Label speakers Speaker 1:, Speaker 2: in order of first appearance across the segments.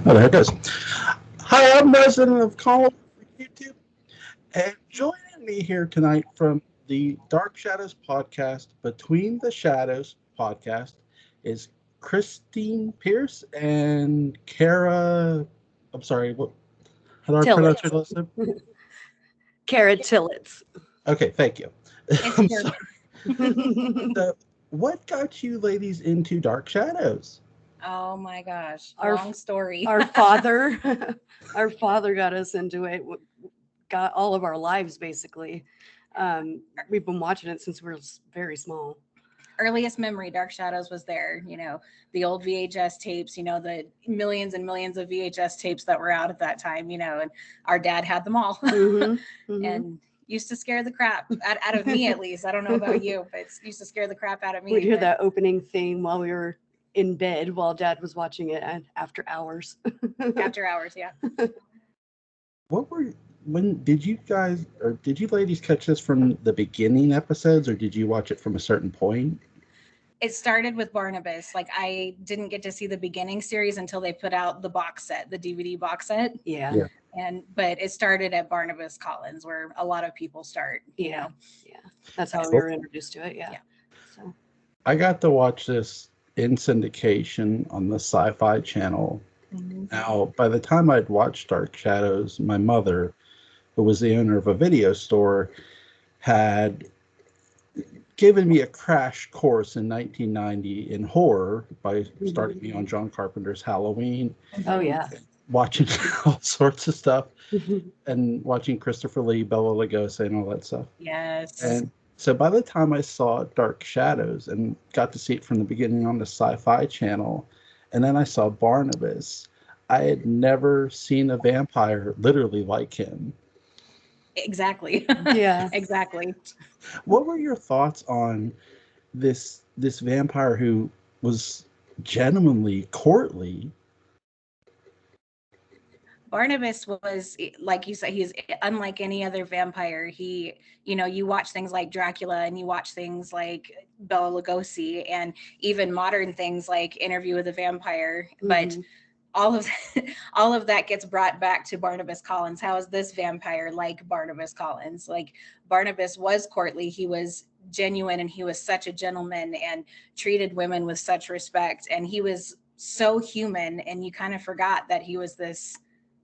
Speaker 1: Oh, there it does. Hi, I'm resident of Colin YouTube, and joining me here tonight from the Dark Shadows podcast, Between the Shadows podcast, is Christine Pierce and Cara. I'm sorry, how do I pronounce her last name?
Speaker 2: Cara Tillitz.
Speaker 1: Okay, thank you.
Speaker 3: It's
Speaker 1: I'm
Speaker 3: German.
Speaker 1: sorry. So, what got you ladies into Dark Shadows?
Speaker 3: Oh my gosh,
Speaker 2: Our-
Speaker 3: long story.
Speaker 2: Our father got us into it, got all of our lives basically. We've been watching it since we were very small.
Speaker 3: Earliest memory, Dark Shadows was there. The old VHS tapes. The millions and millions of VHS tapes that were out at that time. And our dad had them all, and used to scare the crap out of me. At least I don't know about you, but it used to scare the crap out of me.
Speaker 2: We'd hear that opening theme while we were in bed while Dad was watching it after hours.
Speaker 3: After hours, yeah.
Speaker 1: When did you guys, or did you ladies catch this from the beginning episodes, or did you watch it from a certain point?
Speaker 3: It started with Barnabas. Like, I didn't get to see the beginning series until they put out the box set, the DVD box set.
Speaker 2: Yeah.
Speaker 3: But it started at Barnabas Collins, where a lot of people start.
Speaker 2: Yeah. That's how we were introduced to it. Yeah. So
Speaker 1: I got to watch this in syndication on the Sci-Fi Channel.
Speaker 3: Mm-hmm.
Speaker 1: Now, by the time I'd watched Dark Shadows, my mother, who was the owner of a video store, had given me a crash course in 1990 in horror by starting me on John Carpenter's Halloween.
Speaker 2: Oh yeah.
Speaker 1: Watching all sorts of stuff and watching Christopher Lee, Bela Lugosi, and all that stuff.
Speaker 3: Yes.
Speaker 1: And so by the time I saw Dark Shadows and got to see it from the beginning on the Sci-Fi Channel, and then I saw Barnabas, I had never seen a vampire literally like him.
Speaker 3: Exactly.
Speaker 2: Yeah.
Speaker 3: Exactly.
Speaker 1: What were your thoughts on this vampire who was genuinely courtly?
Speaker 3: Barnabas was, like you said, he's unlike any other vampire. He, you watch things like Dracula and you watch things like Bela Lugosi and even modern things like Interview with a Vampire. But all of that gets brought back to Barnabas Collins. How is this vampire like Barnabas Collins? Like, Barnabas was courtly. He was genuine and he was such a gentleman and treated women with such respect. And he was so human, and you kind of forgot that he was this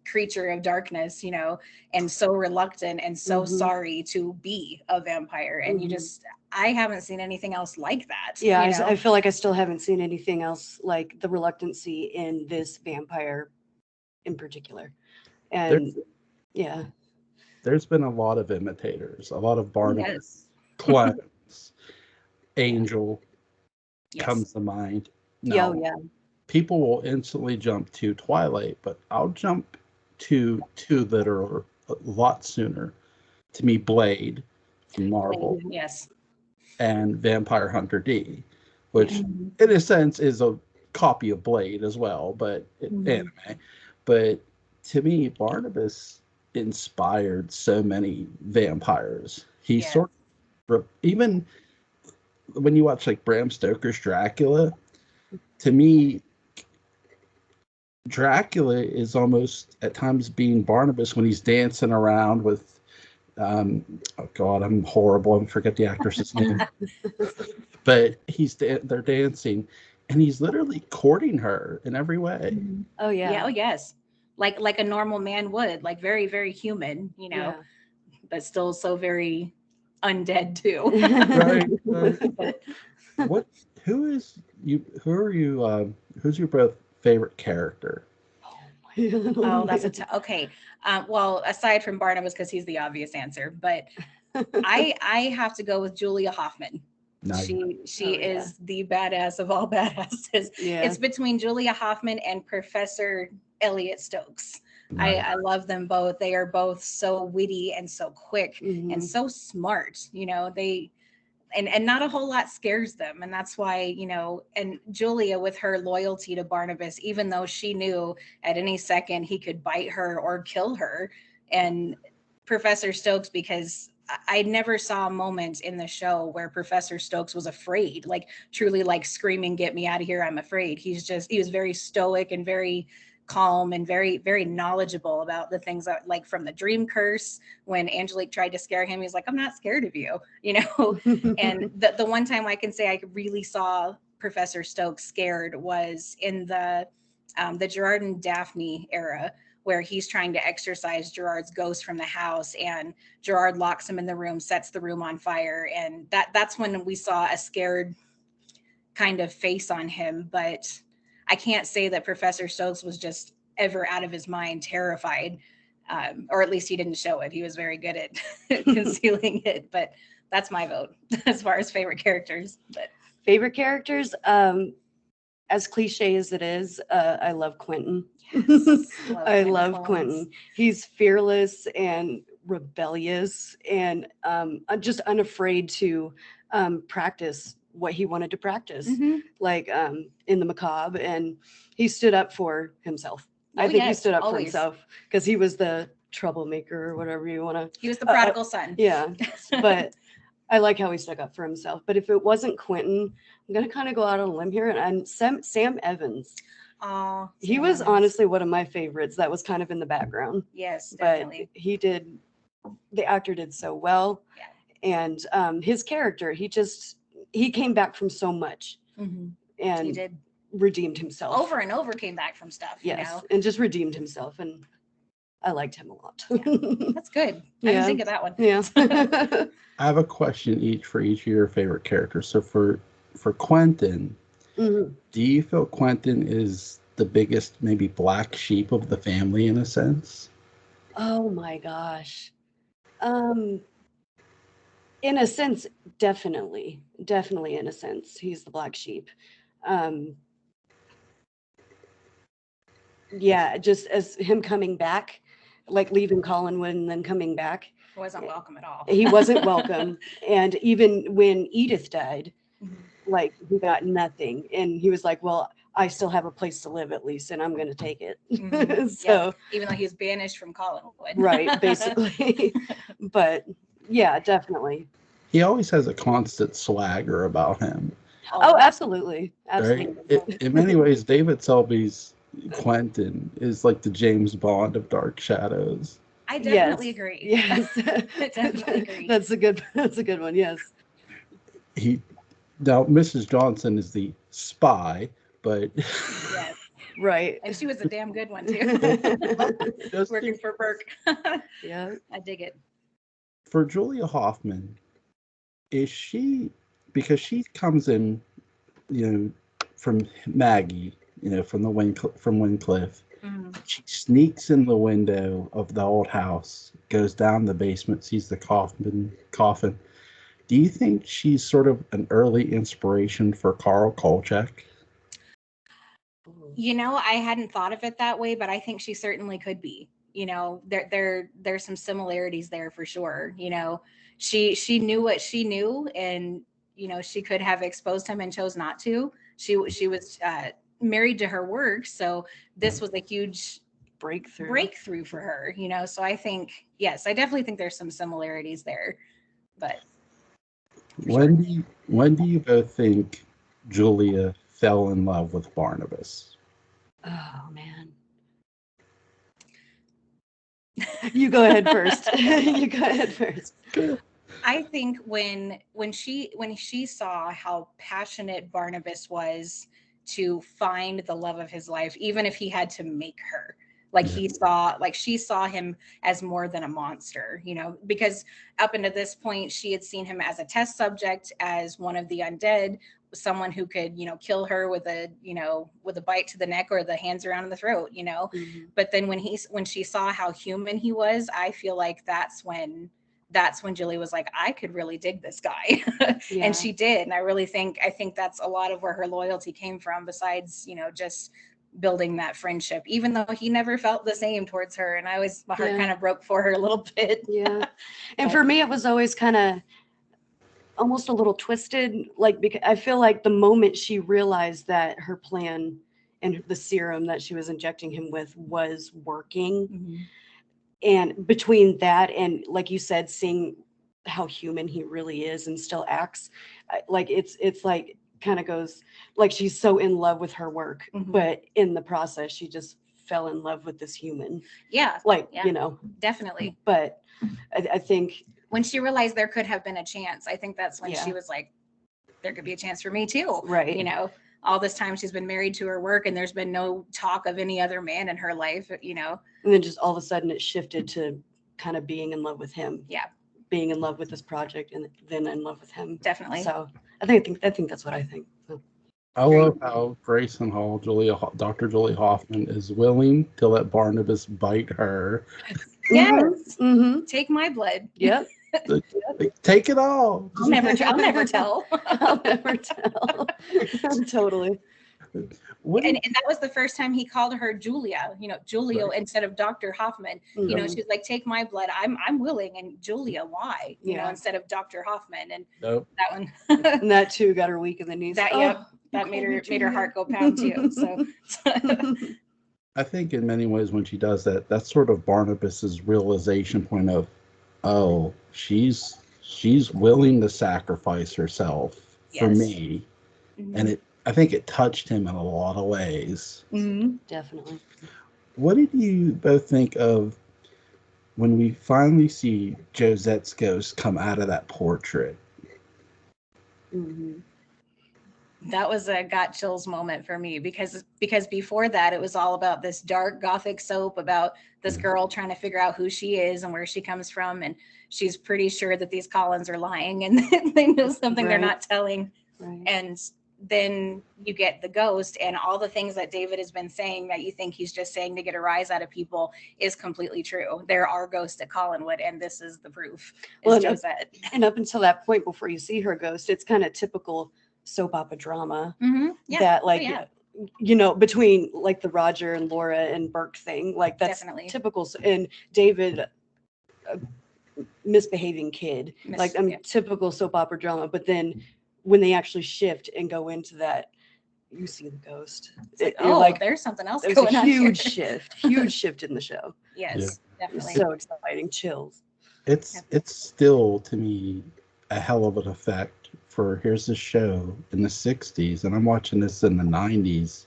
Speaker 3: creature of darkness, and so reluctant and so sorry to be a vampire. And I haven't seen anything else like that.
Speaker 2: Yeah, I feel like I still haven't seen anything else like the reluctancy in this vampire in particular. And
Speaker 1: there's been a lot of imitators, a lot of Barnabas clones. Angel comes to mind. Now, people will instantly jump to Twilight, but I'll jump to two that are a lot sooner. To me, Blade from Marvel.
Speaker 3: Yes.
Speaker 1: And Vampire Hunter D, which in a sense is a copy of Blade as well, but anime. But to me, Barnabas inspired so many vampires. He sort of, even when you watch like Bram Stoker's Dracula, to me, Dracula is almost at times being Barnabas when he's dancing around with oh God, I'm horrible. I forget the actress's name. But they're dancing, and he's literally courting her in every way.
Speaker 2: Oh yeah.
Speaker 3: Yeah. Oh yes. Like a normal man would, like very, very human, but still so very undead too.
Speaker 1: Right. Who's your both favorite character?
Speaker 3: Oh, that's okay. Well, aside from Barnabas, because he's the obvious answer, but I have to go with Julia Hoffman.
Speaker 1: Nice.
Speaker 3: She is the badass of all badasses.
Speaker 2: Yeah.
Speaker 3: It's between Julia Hoffman and Professor Elliot Stokes. Nice. I love them both. They are both so witty and so quick and so smart. They and not a whole lot scares them. And that's why, and Julia, with her loyalty to Barnabas, even though she knew at any second he could bite her or kill her, and Professor Stokes, because I never saw a moment in the show where Professor Stokes was afraid, like truly like screaming, "Get me out of here, I'm afraid." He was very stoic and very calm and very, very knowledgeable about the things that, like, from the dream curse, when Angelique tried to scare him, he's like, I'm not scared of you, And the one time I can say I really saw Professor Stokes scared was in the Gerard and Daphne era, where he's trying to exorcise Gerard's ghost from the house, and Gerard locks him in the room, sets the room on fire. And that's when we saw a scared kind of face on him. But I can't say that Professor Stokes was just ever out of his mind terrified, or at least he didn't show it. He was very good at concealing it. But that's my vote as far as favorite characters. But
Speaker 2: favorite characters, as cliche as it is, I love Quentin.
Speaker 3: yes,
Speaker 2: I love Quentin. He's fearless and rebellious, and just unafraid to practice what he wanted to practice, like in the macabre, and he stood up for himself. I think he stood up for himself because he was the troublemaker, or whatever you want to.
Speaker 3: He was the prodigal son.
Speaker 2: Yeah, but I like how he stuck up for himself. But if it wasn't Quentin, I'm gonna kind of go out on a limb here, and Sam Evans.
Speaker 3: Oh,
Speaker 2: he was honestly one of my favorites. That was kind of in the background.
Speaker 3: Yes, definitely.
Speaker 2: But the actor did so well. Yeah. And his character, he came back from so much, and
Speaker 3: he did
Speaker 2: redeemed himself
Speaker 3: over and over. Came back from stuff,
Speaker 2: yes, and just redeemed himself, and I liked him a lot.
Speaker 3: Yeah, that's good. I didn't think of that one.
Speaker 2: Yeah.
Speaker 1: I have a question for each of your favorite characters. So for Quentin, do you feel Quentin is the biggest, maybe, black sheep of the family in a sense?
Speaker 2: Oh my gosh. In a sense, definitely in a sense, he's the black sheep. Yeah, just as him coming back, like leaving Collinwood and then coming back.
Speaker 3: He wasn't welcome at all.
Speaker 2: He wasn't welcome. And even when Edith died, like, he got nothing. And he was like, well, I still have a place to live at least, and I'm going to take it. So,
Speaker 3: even though he was banished from Collinwood.
Speaker 2: Right, basically. But yeah, definitely.
Speaker 1: He always has a constant swagger about him.
Speaker 2: Oh, absolutely. Absolutely.
Speaker 1: Right? In many ways, David Selby's Quentin is like the James Bond of Dark Shadows.
Speaker 3: I definitely agree.
Speaker 2: Yes.
Speaker 3: I definitely agree.
Speaker 2: That's a good one, yes.
Speaker 1: Now, Mrs. Johnson is the spy, but
Speaker 3: yes.
Speaker 2: Right.
Speaker 3: And she was a damn good one too. Working for Burke.
Speaker 2: Yeah.
Speaker 3: I dig it.
Speaker 1: For Julia Hoffman, is she, because she comes in, from Maggie, from Wincliffe. She sneaks in the window of the old house, goes down the basement, sees the coffin. Do you think she's sort of an early inspiration for Carl Kolchak?
Speaker 3: I hadn't thought of it that way, but I think she certainly could be. There's some similarities there for sure. She knew what she knew, and she could have exposed him and chose not to. She was married to her work, so this was a huge breakthrough for her. So I think, yes, I definitely think there's some similarities there. But
Speaker 1: when do you both think Julia fell in love with Barnabas?
Speaker 2: Oh man. You go ahead first.
Speaker 3: I think when she saw how passionate Barnabas was to find the love of his life, even if he had to make her, she saw him as more than a monster, because up until this point, she had seen him as a test subject, as one of the undead, someone who could, kill her with a bite to the neck or the hands around the throat, But then when she saw how human he was, I feel like that's when Julie was like, I could really dig this guy.
Speaker 2: Yeah.
Speaker 3: And she did. And I think that's a lot of where her loyalty came from, besides, just building that friendship, even though he never felt the same towards her. And my heart kind of broke for her a little bit.
Speaker 2: Yeah. And for me, it was always kind of almost a little twisted, because I feel like the moment she realized that her plan and the serum that she was injecting him with was working, and between that and, like you said, seeing how human he really is and still acts like it's like kind of goes like she's so in love with her work, but in the process she just fell in love with this human.
Speaker 3: Yeah.
Speaker 2: Like,
Speaker 3: Yeah.
Speaker 2: you know,
Speaker 3: Definitely.
Speaker 2: but I think
Speaker 3: When she realized there could have been a chance, I think that's when
Speaker 2: Yeah.
Speaker 3: she was like, there could be a chance for me too.
Speaker 2: Right.
Speaker 3: You know, all this time she's been married to her work and there's been no talk of any other man in her life, you know.
Speaker 2: and then just all of a sudden it shifted to kind of being in love with him.
Speaker 3: Yeah.
Speaker 2: Being in love with this project and then in love with him.
Speaker 3: Definitely.
Speaker 2: So I think that's what I think. So.
Speaker 1: I love how Grayson Hall, Dr. Julie Hoffman, is willing to let Barnabas bite her.
Speaker 3: Yes.
Speaker 2: Mm-hmm.
Speaker 3: Take my blood.
Speaker 2: Yep.
Speaker 1: Like, take it all.
Speaker 3: I'll never tell.
Speaker 2: I'll never tell. Totally.
Speaker 3: And that was the first time he called her Julia, you know, Julio
Speaker 1: Right.
Speaker 3: instead of Dr. Hoffman.
Speaker 2: Mm-hmm.
Speaker 3: You know, she's like, take my blood. I'm willing. And Julia, why? You know,
Speaker 2: Yeah.
Speaker 3: instead of Dr. Hoffman. And
Speaker 1: Nope.
Speaker 3: that one,
Speaker 2: And that too got her weak in the knees.
Speaker 3: that made her heart go pound too. So
Speaker 1: I think in many ways when she does that, that's sort of Barnabas's realization point of, oh, she's willing to sacrifice herself for
Speaker 3: Yes.
Speaker 1: me.
Speaker 3: Mhm.
Speaker 1: And I think it touched him in a lot of ways.
Speaker 3: Mhm.
Speaker 2: Definitely.
Speaker 1: What did you both think of when we finally see Josette's ghost come out of that portrait?
Speaker 2: Mm-hmm.
Speaker 3: That was a got chills moment for me because before that it was all about this dark gothic soap about this girl trying to figure out who she is and where she comes from, and she's pretty sure that these Collins are lying and they know something they're
Speaker 2: Right.
Speaker 3: not telling.
Speaker 2: Right.
Speaker 3: And then you get the ghost, and all the things that David has been saying that you think he's just saying to get a rise out of people is completely true. There are ghosts at Collinwood, and this is the proof.
Speaker 2: Well,
Speaker 3: Is Josette.
Speaker 2: And up until that point, before you see her ghost, it's kind of typical soap opera drama.
Speaker 3: Mm-hmm. Yeah.
Speaker 2: That like,
Speaker 3: yeah.
Speaker 2: you know, between like the Roger and Laura and Burke thing, like that's
Speaker 3: Definitely.
Speaker 2: typical. And David, a misbehaving kid, typical soap opera drama. But then when they actually shift and go into that, you see the ghost.
Speaker 3: You're like, there's something else
Speaker 2: there's
Speaker 3: going
Speaker 2: a
Speaker 3: on
Speaker 2: huge
Speaker 3: here.
Speaker 2: huge shift in the show.
Speaker 3: Yes, definitely.
Speaker 2: So exciting, chills.
Speaker 1: It's still, to me, a hell of an effect for here's this show in the 60s, and I'm watching this in the 90s.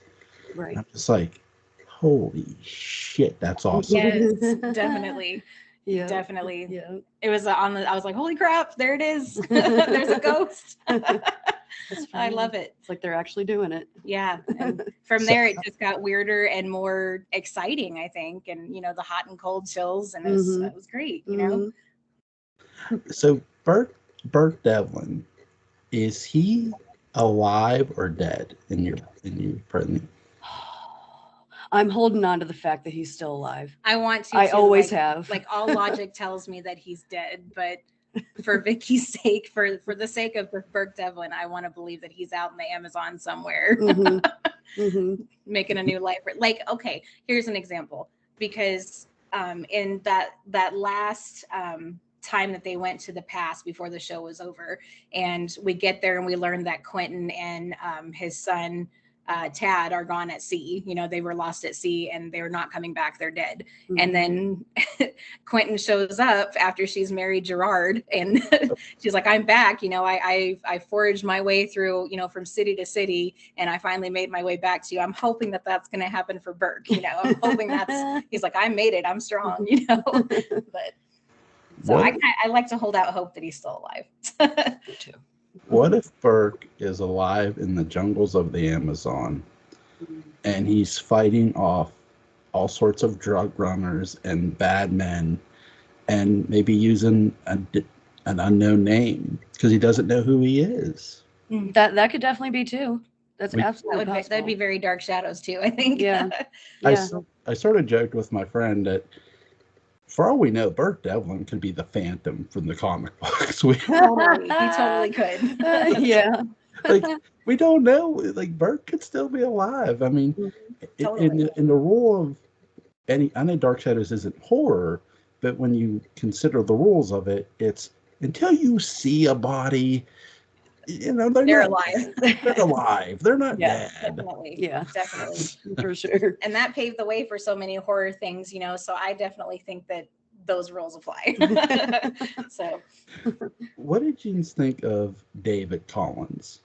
Speaker 2: Right.
Speaker 1: I'm just like, holy shit, that's awesome.
Speaker 3: Yes, definitely.
Speaker 2: Yeah.
Speaker 3: Definitely.
Speaker 2: Yeah.
Speaker 3: It was I was like, holy crap, there it is. There's a ghost. I love it.
Speaker 2: It's like they're actually doing it.
Speaker 3: Yeah. And from there, it just got weirder and more exciting, I think. And, you know, the hot and cold chills. And it was great, you know?
Speaker 1: So Burke Devlin, is he alive or dead in your opinion?
Speaker 3: I'm holding on to the fact that he's still alive. I want to.
Speaker 2: I always have.
Speaker 3: Like all logic tells me that he's dead, but for Vicky's sake, for the sake of Burke Devlin, I want to believe that he's out in the Amazon somewhere, making a new life. Like, okay, here's an example. Because in that last time that they went to the past before the show was over, and we get there and we learn that Quentin and his son Tad are gone at sea. You know, they were lost at sea and they were not coming back. They're dead. And then Quentin shows up after she's married Gerard, and she's like, I'm back. You know, I foraged my way through, you know, from city to city, and I finally made my way back to you. I'm hoping that that's going to happen for Burke. You know, I'm hoping he's like, I made it. I'm strong, you know, but so I like to hold out hope that he's still alive.
Speaker 2: Me too.
Speaker 1: What if Burke is alive in the jungles of the Amazon and he's fighting off all sorts of drug runners and bad men and maybe using an unknown name because he doesn't know who he is?
Speaker 2: That could definitely be too. That's absolutely possible.
Speaker 3: That'd be very Dark Shadows too, I think.
Speaker 2: Yeah.
Speaker 1: I sort of joked with my friend that for all we know, Burke Devlin could be the Phantom from the comic books.
Speaker 3: He totally could.
Speaker 2: Yeah.
Speaker 1: Like, we don't know. Like, Burke could still be alive. I mean,
Speaker 3: Totally.
Speaker 1: in the rule of I know Dark Shadows isn't horror, but when you consider the rules of it, it's until you see a body, you know, they're
Speaker 3: alive.
Speaker 1: They're alive. They're not dead.
Speaker 3: Definitely.
Speaker 2: Yeah.
Speaker 3: Definitely.
Speaker 2: For sure.
Speaker 3: And that paved the way for so many horror things, you know, so I definitely think that those rules apply. So
Speaker 1: what did you think of David Collins?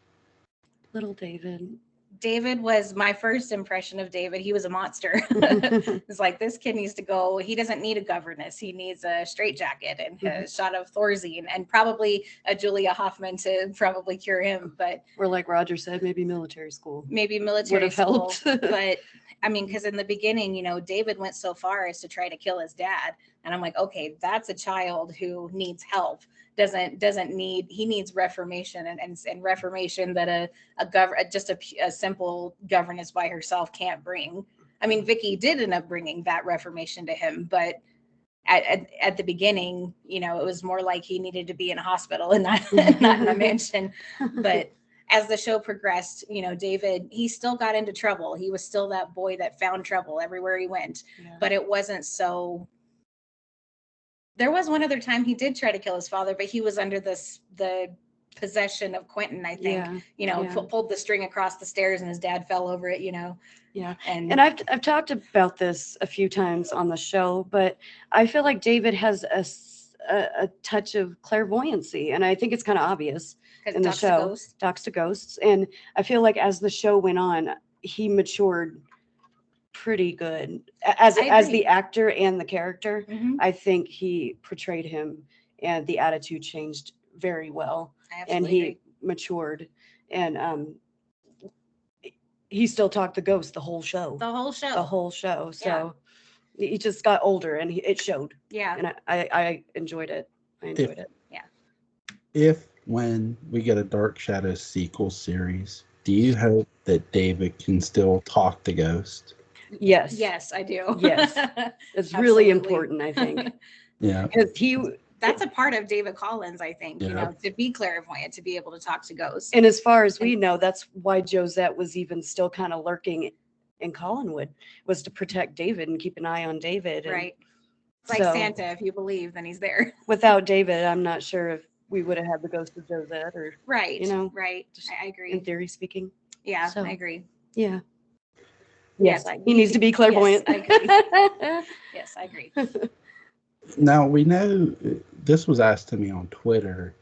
Speaker 2: Little David.
Speaker 3: David was my first impression of David. He was a monster. It's like, this kid needs to go. He doesn't need a governess. He needs a straitjacket and a shot of Thorazine and probably a Julia Hoffman to probably cure him. But
Speaker 2: or like Roger said, maybe military school.
Speaker 3: Maybe military school. But I mean, because in the beginning, you know, David went so far as to try to kill his dad. And I'm like, okay, that's a child who needs help. He needs reformation and reformation that a simple governess by herself can't bring. I mean, Vicky did end up bringing that reformation to him, but at the beginning, you know, it was more like he needed to be in a hospital and not in a mansion. But as the show progressed, you know, David, he still got into trouble. He was still that boy that found trouble everywhere he went, but it wasn't so. There was one other time he did try to kill his father, but he was under the possession of Quentin, I think. Pulled the string across the stairs and his dad fell over it, you know.
Speaker 2: Yeah. And I've talked about this a few times on the show, but I feel like David has a touch of clairvoyancy, and I think it's kind of obvious in the show. Talks to ghosts. And I feel like as the show went on, he matured pretty good as the actor and the character. I think he portrayed him and the attitude changed very well, and he matured, and he still talked to ghosts the whole show. So he just got older, and it showed. And I enjoyed it.
Speaker 1: If when we get a Dark Shadows sequel series, do you hope that David can still talk to ghosts?
Speaker 3: Yes, I do.
Speaker 2: Yes. It's really important, I think.
Speaker 1: Yeah.
Speaker 2: Because
Speaker 3: that's a part of David Collins, I think, you know, to be clairvoyant, to be able to talk to ghosts.
Speaker 2: And as far as we know, that's why Josette was even still kind of lurking in Collinwood, was to protect David and keep an eye on David.
Speaker 3: Right. It's like Santa, if you believe, then he's there.
Speaker 2: Without David, I'm not sure if we would have had the ghost of Josette, or, you know.
Speaker 3: Right. I agree.
Speaker 2: In theory speaking.
Speaker 3: Yeah, I agree.
Speaker 2: Yeah.
Speaker 3: Yes,
Speaker 2: he needs to be clairvoyant.
Speaker 3: Yes, I agree.
Speaker 1: Now, we know this was asked to me on Twitter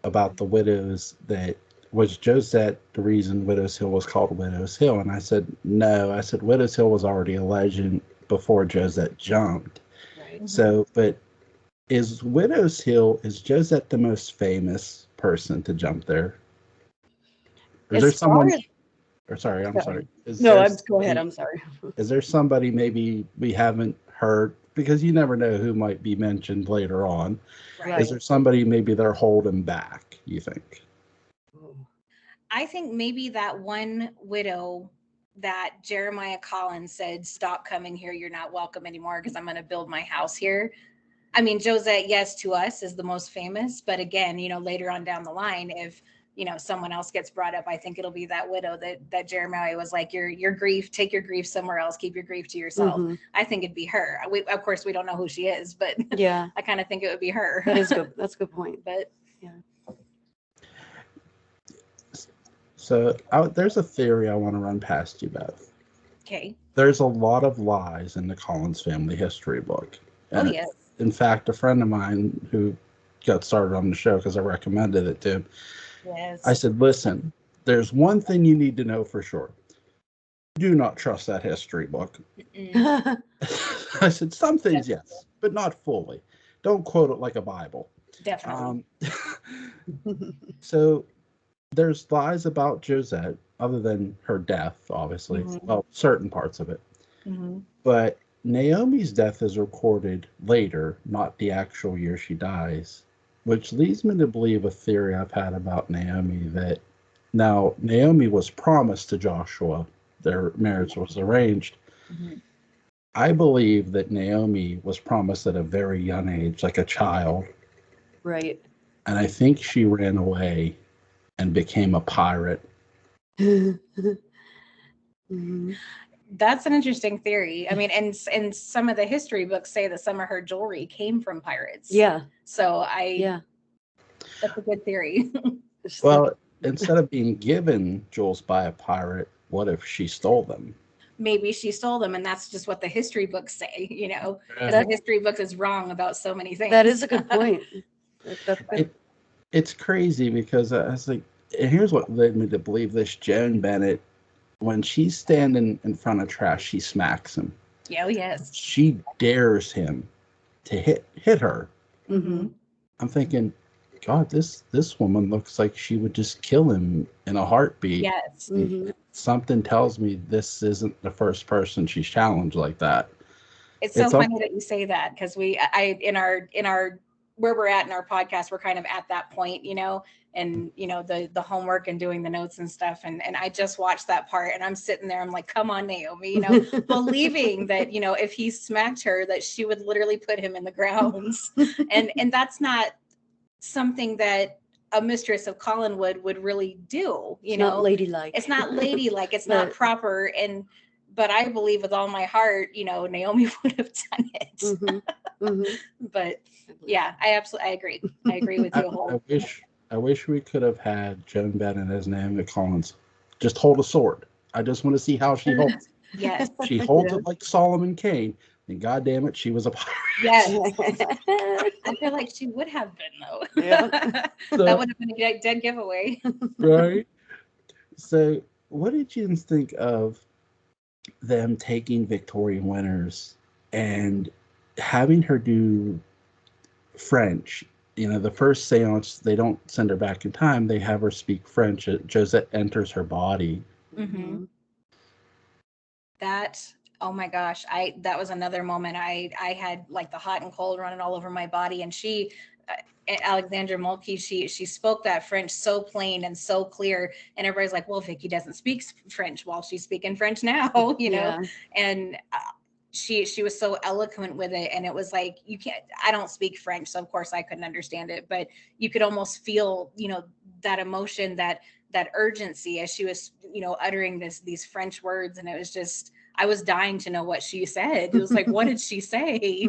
Speaker 1: about the widows, that was Josette the reason Widow's Hill was called Widow's Hill? And I said, no. I said, Widow's Hill was already a legend before Josette jumped.
Speaker 2: Right.
Speaker 1: So, but is Josette the most famous person to jump there? Or is there someone... I'm sorry.
Speaker 2: Go ahead. I'm sorry.
Speaker 1: Is there somebody maybe we haven't heard? Because you never know who might be mentioned later on.
Speaker 3: Right.
Speaker 1: Is there somebody maybe they're holding back, you think?
Speaker 3: I think maybe that one widow that Jeremiah Collins said, stop coming here, you're not welcome anymore because I'm going to build my house here. I mean, Josette, yes, to us is the most famous. But again, you know, later on down the line, if you know, someone else gets brought up, I think it'll be that widow that Jeremiah was like, your grief, take your grief somewhere else, keep your grief to yourself. I think it'd be her. Of course, we don't know who she is, but I kind of think it would be her.
Speaker 2: That's a good point.
Speaker 3: But
Speaker 1: so there's a theory I want to run past you both.
Speaker 3: Okay.
Speaker 1: There's a lot of lies in the Collins family history book. And
Speaker 3: yes.
Speaker 1: In fact, a friend of mine who got started on the show because I recommended it to him,
Speaker 3: yes.
Speaker 1: I said, listen, there's one thing you need to know for sure. Do not trust that history book. I said, some things, yes, but not fully. Don't quote it like a Bible.
Speaker 3: Definitely.
Speaker 1: So there's lies about Josette, other than her death, obviously. Well, certain parts of it. But Naomi's death is recorded later, not the actual year she dies. Which leads me to believe a theory I've had about Naomi, that now Naomi was promised to Joshua. Their marriage was arranged. I believe that Naomi was promised at a very young age, like a child.
Speaker 2: Right.
Speaker 1: And I think she ran away and became a pirate.
Speaker 3: That's an interesting theory. I mean, and some of the history books say that some of her jewelry came from pirates.
Speaker 2: Yeah.
Speaker 3: So that's a good theory.
Speaker 1: Well, instead of being given jewels by a pirate, what if she stole them?
Speaker 3: Maybe she stole them, and that's just what the history books say, you know. The history book is wrong about so many things.
Speaker 2: That is a good point.
Speaker 1: It's crazy because I was like, and here's what led me to believe this. Joan Bennet when she's standing in front of trash, she smacks him.
Speaker 3: Yeah, yes.
Speaker 1: She dares him to hit her.
Speaker 2: Mm-hmm.
Speaker 1: I'm thinking, God, this woman looks like she would just kill him in a heartbeat.
Speaker 3: Yes.
Speaker 2: Mm-hmm.
Speaker 1: Something tells me this isn't the first person she's challenged like that.
Speaker 3: It's so funny that you say that, because in our where we're at in our podcast, we're kind of at that point, and the homework and doing the notes and stuff, and I just watched that part, and I'm sitting there, I'm like, come on, Naomi, believing that if he smacked her, that she would literally put him in the grounds, and that's not something that a mistress of Collinwood would really do.
Speaker 2: It's not ladylike.
Speaker 3: It's not ladylike. It's not proper. But I believe with all my heart, Naomi would have done it.
Speaker 2: Mm-hmm. Mm-hmm.
Speaker 3: But yeah, I agree. I agree with you.
Speaker 1: I wish we could have had Joan Bennet as Naomi Collins. Just hold a sword. I just want to see how she holds it.
Speaker 3: Yes.
Speaker 1: She holds it like Solomon Kane. And God damn it, she was a pirate.
Speaker 3: Yes. I feel like she would have been, though.
Speaker 2: Yeah.
Speaker 3: That would have been a dead giveaway.
Speaker 1: Right? So what did you think of them taking Victorian Winters and having her do French? The first seance, they don't send her back in time. They have her speak French. Josette enters her body.
Speaker 3: Mm-hmm. Oh my gosh, that was another moment. I had like the hot and cold running all over my body, and she, Alexandra Mulkey, she spoke that French so plain and so clear, and everybody's like, well, Vicky doesn't speak French. Well, she's speaking French now, and she was so eloquent with it, and it was like, I don't speak French, so of course I couldn't understand it, but you could almost feel, that emotion, that urgency as she was, uttering these French words, and it was just, I was dying to know what she said. It was like, what did she say?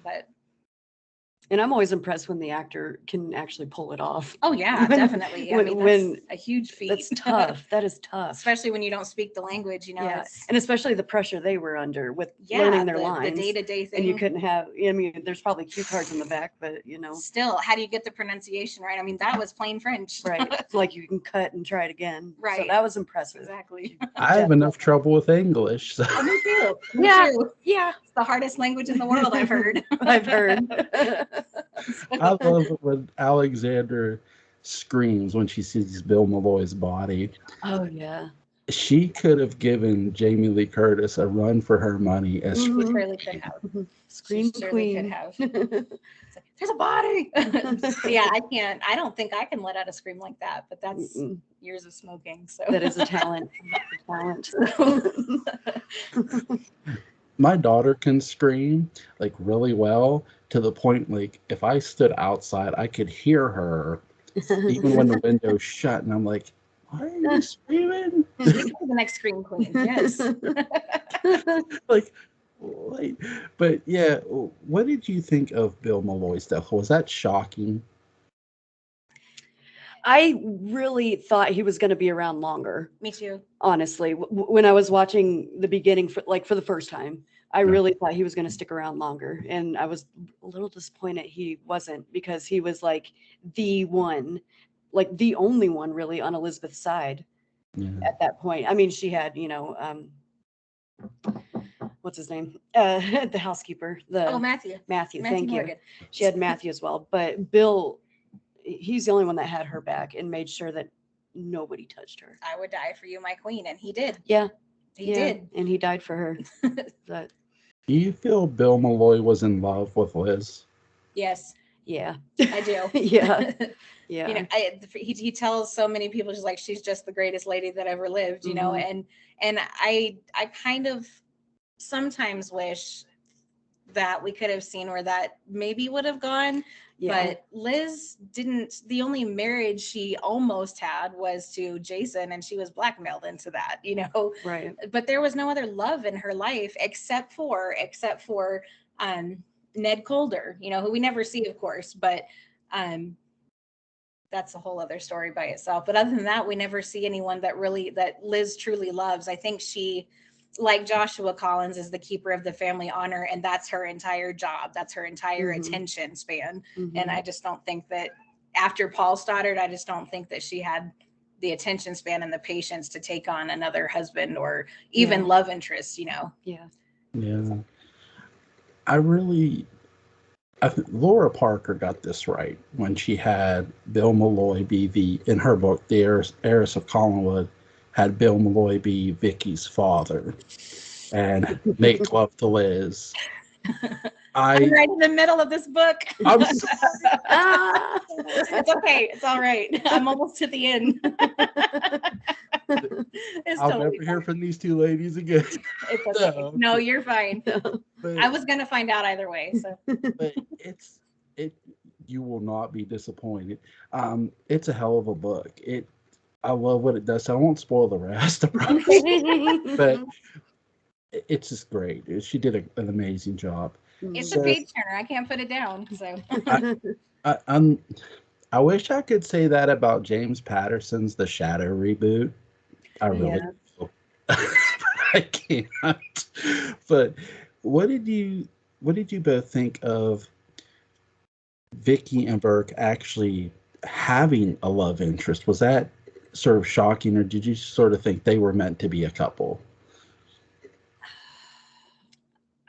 Speaker 3: But.
Speaker 2: And I'm always impressed when the actor can actually pull it off.
Speaker 3: Oh yeah, definitely. That's a huge feat.
Speaker 2: That's tough. That is tough.
Speaker 3: Especially when you don't speak the language,
Speaker 2: Yeah. And especially the pressure they were under with learning their lines.
Speaker 3: The day-to-day thing.
Speaker 2: And you couldn't have, there's probably cue cards in the back, but
Speaker 3: Still, how do you get the pronunciation right? That was plain French.
Speaker 2: Right. It's like you can cut and try it again.
Speaker 3: Right.
Speaker 2: So that was impressive.
Speaker 3: Exactly.
Speaker 1: I have enough trouble with English. So.
Speaker 3: Oh, me too.
Speaker 2: Yeah.
Speaker 3: It's the hardest language in the world, I've heard.
Speaker 2: I've heard.
Speaker 1: I love it when Alexander screams when she sees Bill Mulvoy's body.
Speaker 2: Oh, yeah.
Speaker 1: She could have given Jamie Lee Curtis a run for her money as
Speaker 3: She really could have.
Speaker 2: Scream queen.
Speaker 3: Could have. Like, there's a body. Yeah, I don't think I can let out a scream like that, but that's years of smoking. So
Speaker 2: that is a talent.
Speaker 1: My daughter can scream like really well, to the point like if I stood outside, I could hear her even when the window's shut, and I'm like, why are you screaming?
Speaker 3: The next scream queen, yes.
Speaker 1: Like, wait. But yeah, what did you think of Bill Mulvoy's death? Was that shocking?
Speaker 2: I really thought he was going to be around longer.
Speaker 3: Me too.
Speaker 2: Honestly, when I was watching the beginning for the first time, I really thought he was going to stick around longer, and I was a little disappointed he wasn't, because he was like the one, like the only one really on Elizabeth's side at that point. I mean, she had, what's his name? The housekeeper.
Speaker 3: Matthew.
Speaker 2: Thank
Speaker 3: Morgan.
Speaker 2: you. She had Matthew as well, but Bill, he's the only one that had her back and made sure that nobody touched her.
Speaker 3: I would die for you, my queen, and he did.
Speaker 2: Yeah.
Speaker 3: He did.
Speaker 2: And he died for her. But
Speaker 1: do you feel Bill Mulvoy was in love with Liz?
Speaker 3: Yes.
Speaker 2: Yeah.
Speaker 3: I do.
Speaker 2: Yeah. Yeah.
Speaker 3: He tells so many people, she's just the greatest lady that ever lived, and I kind of sometimes wish that we could have seen where that maybe would have gone. Yeah. But Liz didn't. The only marriage she almost had was to Jason, and she was blackmailed into that,
Speaker 2: Right.
Speaker 3: But there was no other love in her life except for Ned Calder, who we never see, of course, but that's a whole other story by itself. But other than that, we never see anyone that Liz truly loves. I think she, like Joshua Collins, is the keeper of the family honor, and that's her entire job. That's her entire attention span. And I just don't think that after Paul Stoddard, I just don't think that she had the attention span and the patience to take on another husband or even love interest, you know.
Speaker 2: Yeah.
Speaker 1: I think Laura Parker got this right when she had Bill Mulvoy be in her book, The Heiress of Collinwood, had Bill Mulvoy be Vicky's father and make love to Liz.
Speaker 3: I'm right in the middle of this book.
Speaker 1: I'm sorry.
Speaker 3: It's okay. It's all right. I'm almost to the end.
Speaker 1: I'll never hear from these two ladies again.
Speaker 3: It's okay. No, you're fine.
Speaker 1: But,
Speaker 3: I was gonna find out either way. So,
Speaker 1: but you will not be disappointed. It's a hell of a book. I love what it does. So I won't spoil the rest, but it's just great. She did an amazing job.
Speaker 3: It's a page turner. I can't put it down. So
Speaker 1: I wish I could say that about James Patterson's The Shadow reboot. I really do. I can't. But what did you both think of Vicky and Burke actually having a love interest? Was that sort of shocking, or did you sort of think they were meant to be a couple?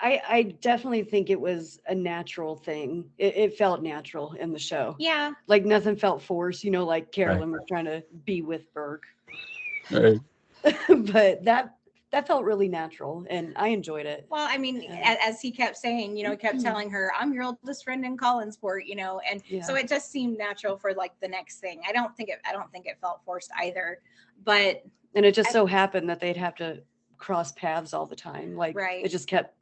Speaker 2: I definitely think it was a natural thing. It felt natural in the show.
Speaker 3: Yeah.
Speaker 2: Like nothing felt forced, you know, like Carolyn was trying to be with Burke.
Speaker 1: Right.
Speaker 2: But that felt really natural and I enjoyed it.
Speaker 3: Well, I mean, as he kept saying, you know, he kept telling her, I'm your oldest friend in Collinsport, you know, and so it just seemed natural for like the next thing. I don't think it felt forced either. But
Speaker 2: it just so happened that they'd have to cross paths all the time. Like it just kept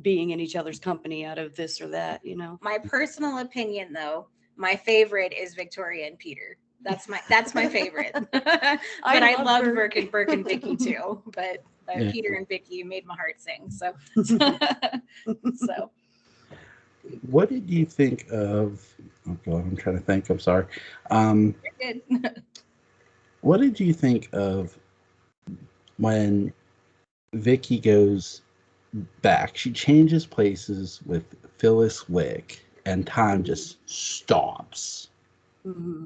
Speaker 2: being in each other's company out of this or that, you know.
Speaker 3: My personal opinion, though, my favorite is Victoria and Peter. That's my favorite. But I love Burke and Vicky too. But Peter and Vicky made my heart sing. So,
Speaker 1: what did you think of? Oh God, I'm trying to think. I'm sorry.
Speaker 3: You're good.
Speaker 1: What did you think of when Vicky goes back? She changes places with Phyllis Wick, and time just stops.
Speaker 2: Mm-hmm.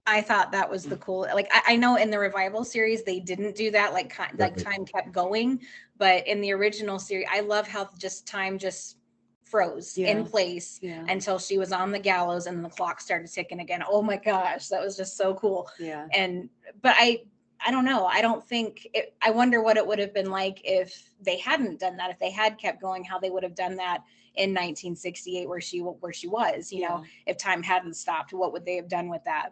Speaker 3: I thought that was the cool. Like I know in the revival series they didn't do that. Like time kept going, but in the original series, I love how time just froze in place until she was on the gallows and the clock started ticking again. Oh my gosh, that was just so cool.
Speaker 2: Yeah.
Speaker 3: But I don't know. I don't think I wonder what it would have been like if they hadn't done that. If they had kept going, how they would have done that in 1968, where she was. You know, if time hadn't stopped, what would they have done with that?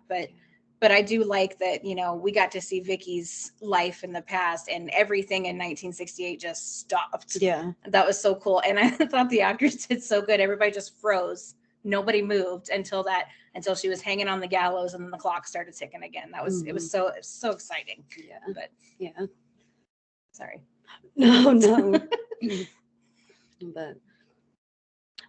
Speaker 3: But I do like that. You know, we got to see Vicky's life in the past, and everything in 1968 just stopped.
Speaker 2: Yeah,
Speaker 3: that was so cool. And I thought the actors did so good. Everybody just froze. Nobody moved until she was hanging on the gallows and then the clock started ticking again. That was it was so exciting.
Speaker 2: Yeah.
Speaker 3: But sorry.
Speaker 2: No. But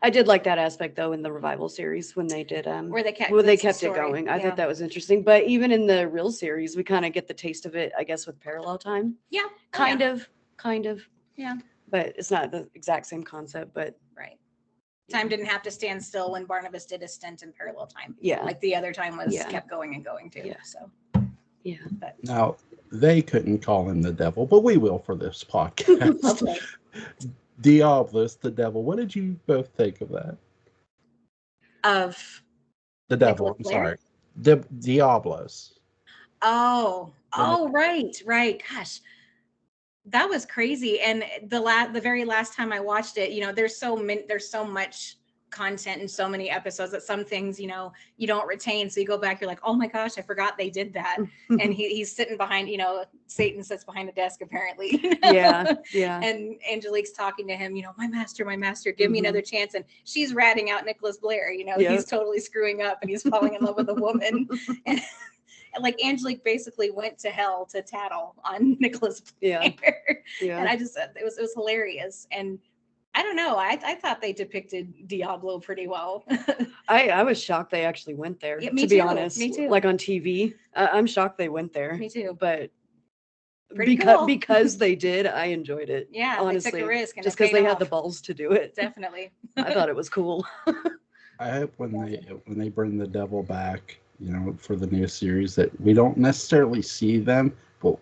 Speaker 2: I did like that aspect though in the revival series when they did
Speaker 3: where they kept
Speaker 2: it going. I thought that was interesting. But even in the real series, we kind of get the taste of it, I guess, with parallel time.
Speaker 3: Yeah.
Speaker 2: Kind of.
Speaker 3: Yeah.
Speaker 2: But it's not the exact same concept, but
Speaker 3: time didn't have to stand still when Barnabas did a stint in parallel time.
Speaker 2: Yeah.
Speaker 3: Like the other time was kept going and going too.
Speaker 2: Yeah.
Speaker 3: So
Speaker 2: but
Speaker 1: now they couldn't call him the devil, but we will for this podcast.
Speaker 3: Okay.
Speaker 1: Diablos, the devil. What did you both think of that?
Speaker 3: Of
Speaker 1: the devil. I'm sorry. Diablos.
Speaker 3: Oh, right. Gosh. That was crazy. And the very last time I watched it, you know, there's so much content and so many episodes that some things, you know, you don't retain. So you go back, you're like, oh my gosh, I forgot they did that. And he's sitting behind, you know, Satan sits behind a desk apparently. You know?
Speaker 2: Yeah.
Speaker 3: And Angelique's talking to him, you know, my master, give me another chance. And she's ratting out Nicholas Blair, you know, he's totally screwing up and he's falling in love with a woman. And like Angelique basically went to hell to tattle on Nicholas Blair. And I just it was hilarious. And I don't know. I thought they depicted Diablo pretty well.
Speaker 2: I was shocked they actually went there.
Speaker 3: Yeah, me
Speaker 2: to be
Speaker 3: too.
Speaker 2: honest,
Speaker 3: Me too.
Speaker 2: Like on TV, I'm shocked they went there.
Speaker 3: Me too.
Speaker 2: But
Speaker 3: cool.
Speaker 2: because they did, I enjoyed it.
Speaker 3: Yeah,
Speaker 2: honestly,
Speaker 3: they took a risk and
Speaker 2: just because they had the balls to do it.
Speaker 3: Definitely.
Speaker 2: I thought it was cool.
Speaker 1: I hope when they bring the devil back, for the new series, that we don't necessarily see them, but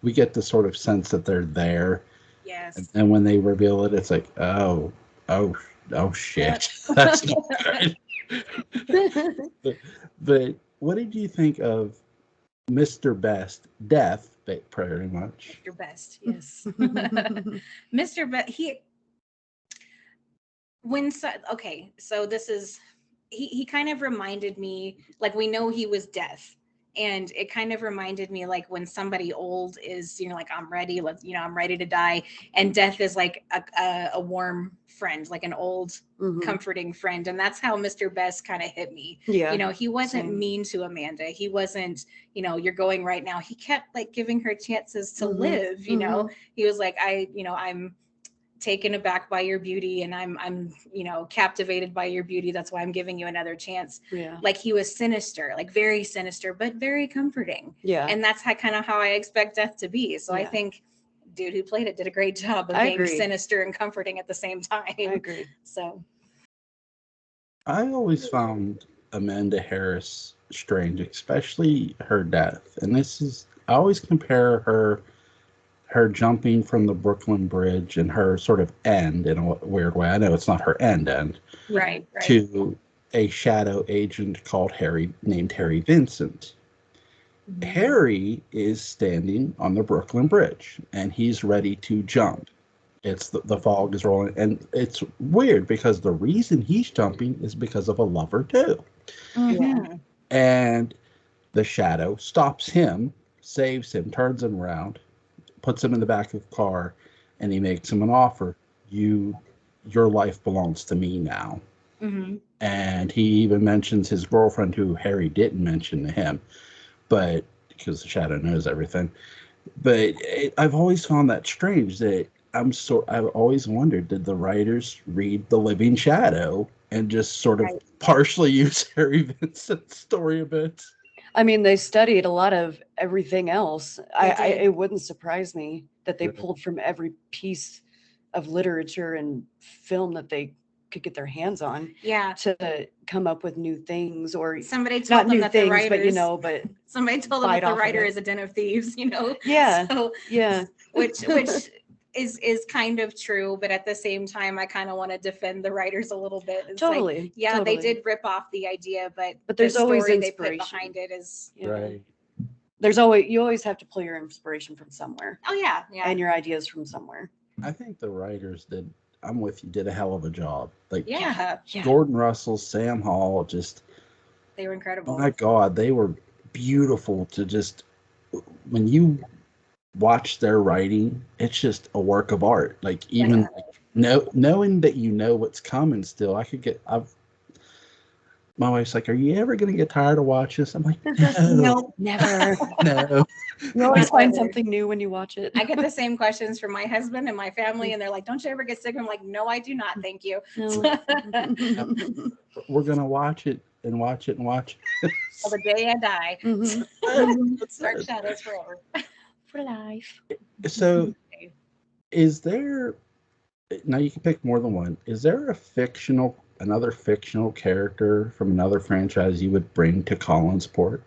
Speaker 1: we get the sort of sense that they're there.
Speaker 3: Yes.
Speaker 1: And when they reveal it, it's like, oh shit, that's not good. But what did you think of Mr. Best death? Pretty much.
Speaker 3: Mr. Best, yes. Mr. Best, so this is, he kind of reminded me, like, we know he was death, and it kind of reminded me like when somebody old is, like, I'm ready, I'm ready to die, and death is like a warm friend, like an old comforting friend. And that's how Mr. Best kind of hit me.
Speaker 2: Yeah.
Speaker 3: He wasn't mean to Amanda. He wasn't, you're going right now. He kept like giving her chances to live. He was like, I'm taken aback by your beauty, and I'm captivated by your beauty. That's why I'm giving you another chance.
Speaker 2: Yeah.
Speaker 3: Like, he was sinister, like very sinister, but very comforting.
Speaker 2: Yeah.
Speaker 3: And that's kind of how I expect death to be. So I think dude who played it did a great job of being sinister and comforting at the same time. I
Speaker 2: agree.
Speaker 3: So
Speaker 1: I always found Amanda Harris strange, especially her death. And I always compare her jumping from the Brooklyn Bridge and her sort of end, in a weird way. I know it's not her end,
Speaker 3: right.
Speaker 1: To a shadow agent named Harry Vincent. Mm-hmm. Harry is standing on the Brooklyn Bridge, and he's ready to jump. It's the fog is rolling, and it's weird because the reason he's jumping is because of a lover too.
Speaker 3: Mm-hmm.
Speaker 1: And the shadow stops him, saves him, turns him around, puts him in the back of the car, and he makes him an offer. Your life belongs to me now.
Speaker 3: Mm-hmm.
Speaker 1: And he even mentions his girlfriend, who Harry didn't mention to him, but because the shadow knows everything. But I've always found that strange. That I've always wondered, did the writers read The Living Shadow and just sort of partially use Harry Vincent's story a bit?
Speaker 2: I mean, they studied a lot of everything else. It wouldn't surprise me that they pulled from every piece of literature and film that they could get their hands on.
Speaker 3: Yeah.
Speaker 2: To come up with new things, or
Speaker 3: somebody told them that the writers,
Speaker 2: but
Speaker 3: somebody told them that the writer is a den of thieves.
Speaker 2: Yeah.
Speaker 3: So,
Speaker 2: yeah.
Speaker 3: Which is kind of true, but at the same time, I kind of want to defend the writers a little bit. It's
Speaker 2: totally.
Speaker 3: They did rip off the idea, but
Speaker 2: there's
Speaker 3: the
Speaker 2: always
Speaker 3: story
Speaker 2: inspiration
Speaker 3: they put behind it is
Speaker 1: right.
Speaker 2: You always have to pull your inspiration from somewhere.
Speaker 3: Oh yeah.
Speaker 2: And your ideas from somewhere.
Speaker 1: I think the writers did a hell of a job. Like,
Speaker 3: yeah.
Speaker 1: Gordon Russell, Sam Hall,
Speaker 3: they were incredible.
Speaker 1: Oh my God, they were beautiful to just, when you watch their writing, it's just a work of art. Like, even knowing that what's coming still, my wife's like, are you ever going to get tired of watching this? I'm like,
Speaker 2: no, never.
Speaker 1: No.
Speaker 2: You always find something new when you watch it.
Speaker 3: I get the same questions from my husband and my family, and they're like, don't you ever get sick? I'm like, no, I do not. Thank you.
Speaker 2: No.
Speaker 1: We're going to watch it and watch it and watch it.
Speaker 3: Till the day I die. Dark shadows forever.
Speaker 2: For life.
Speaker 1: So is there, now you can pick more than one, is there another fictional character from another franchise you would bring to Collinsport?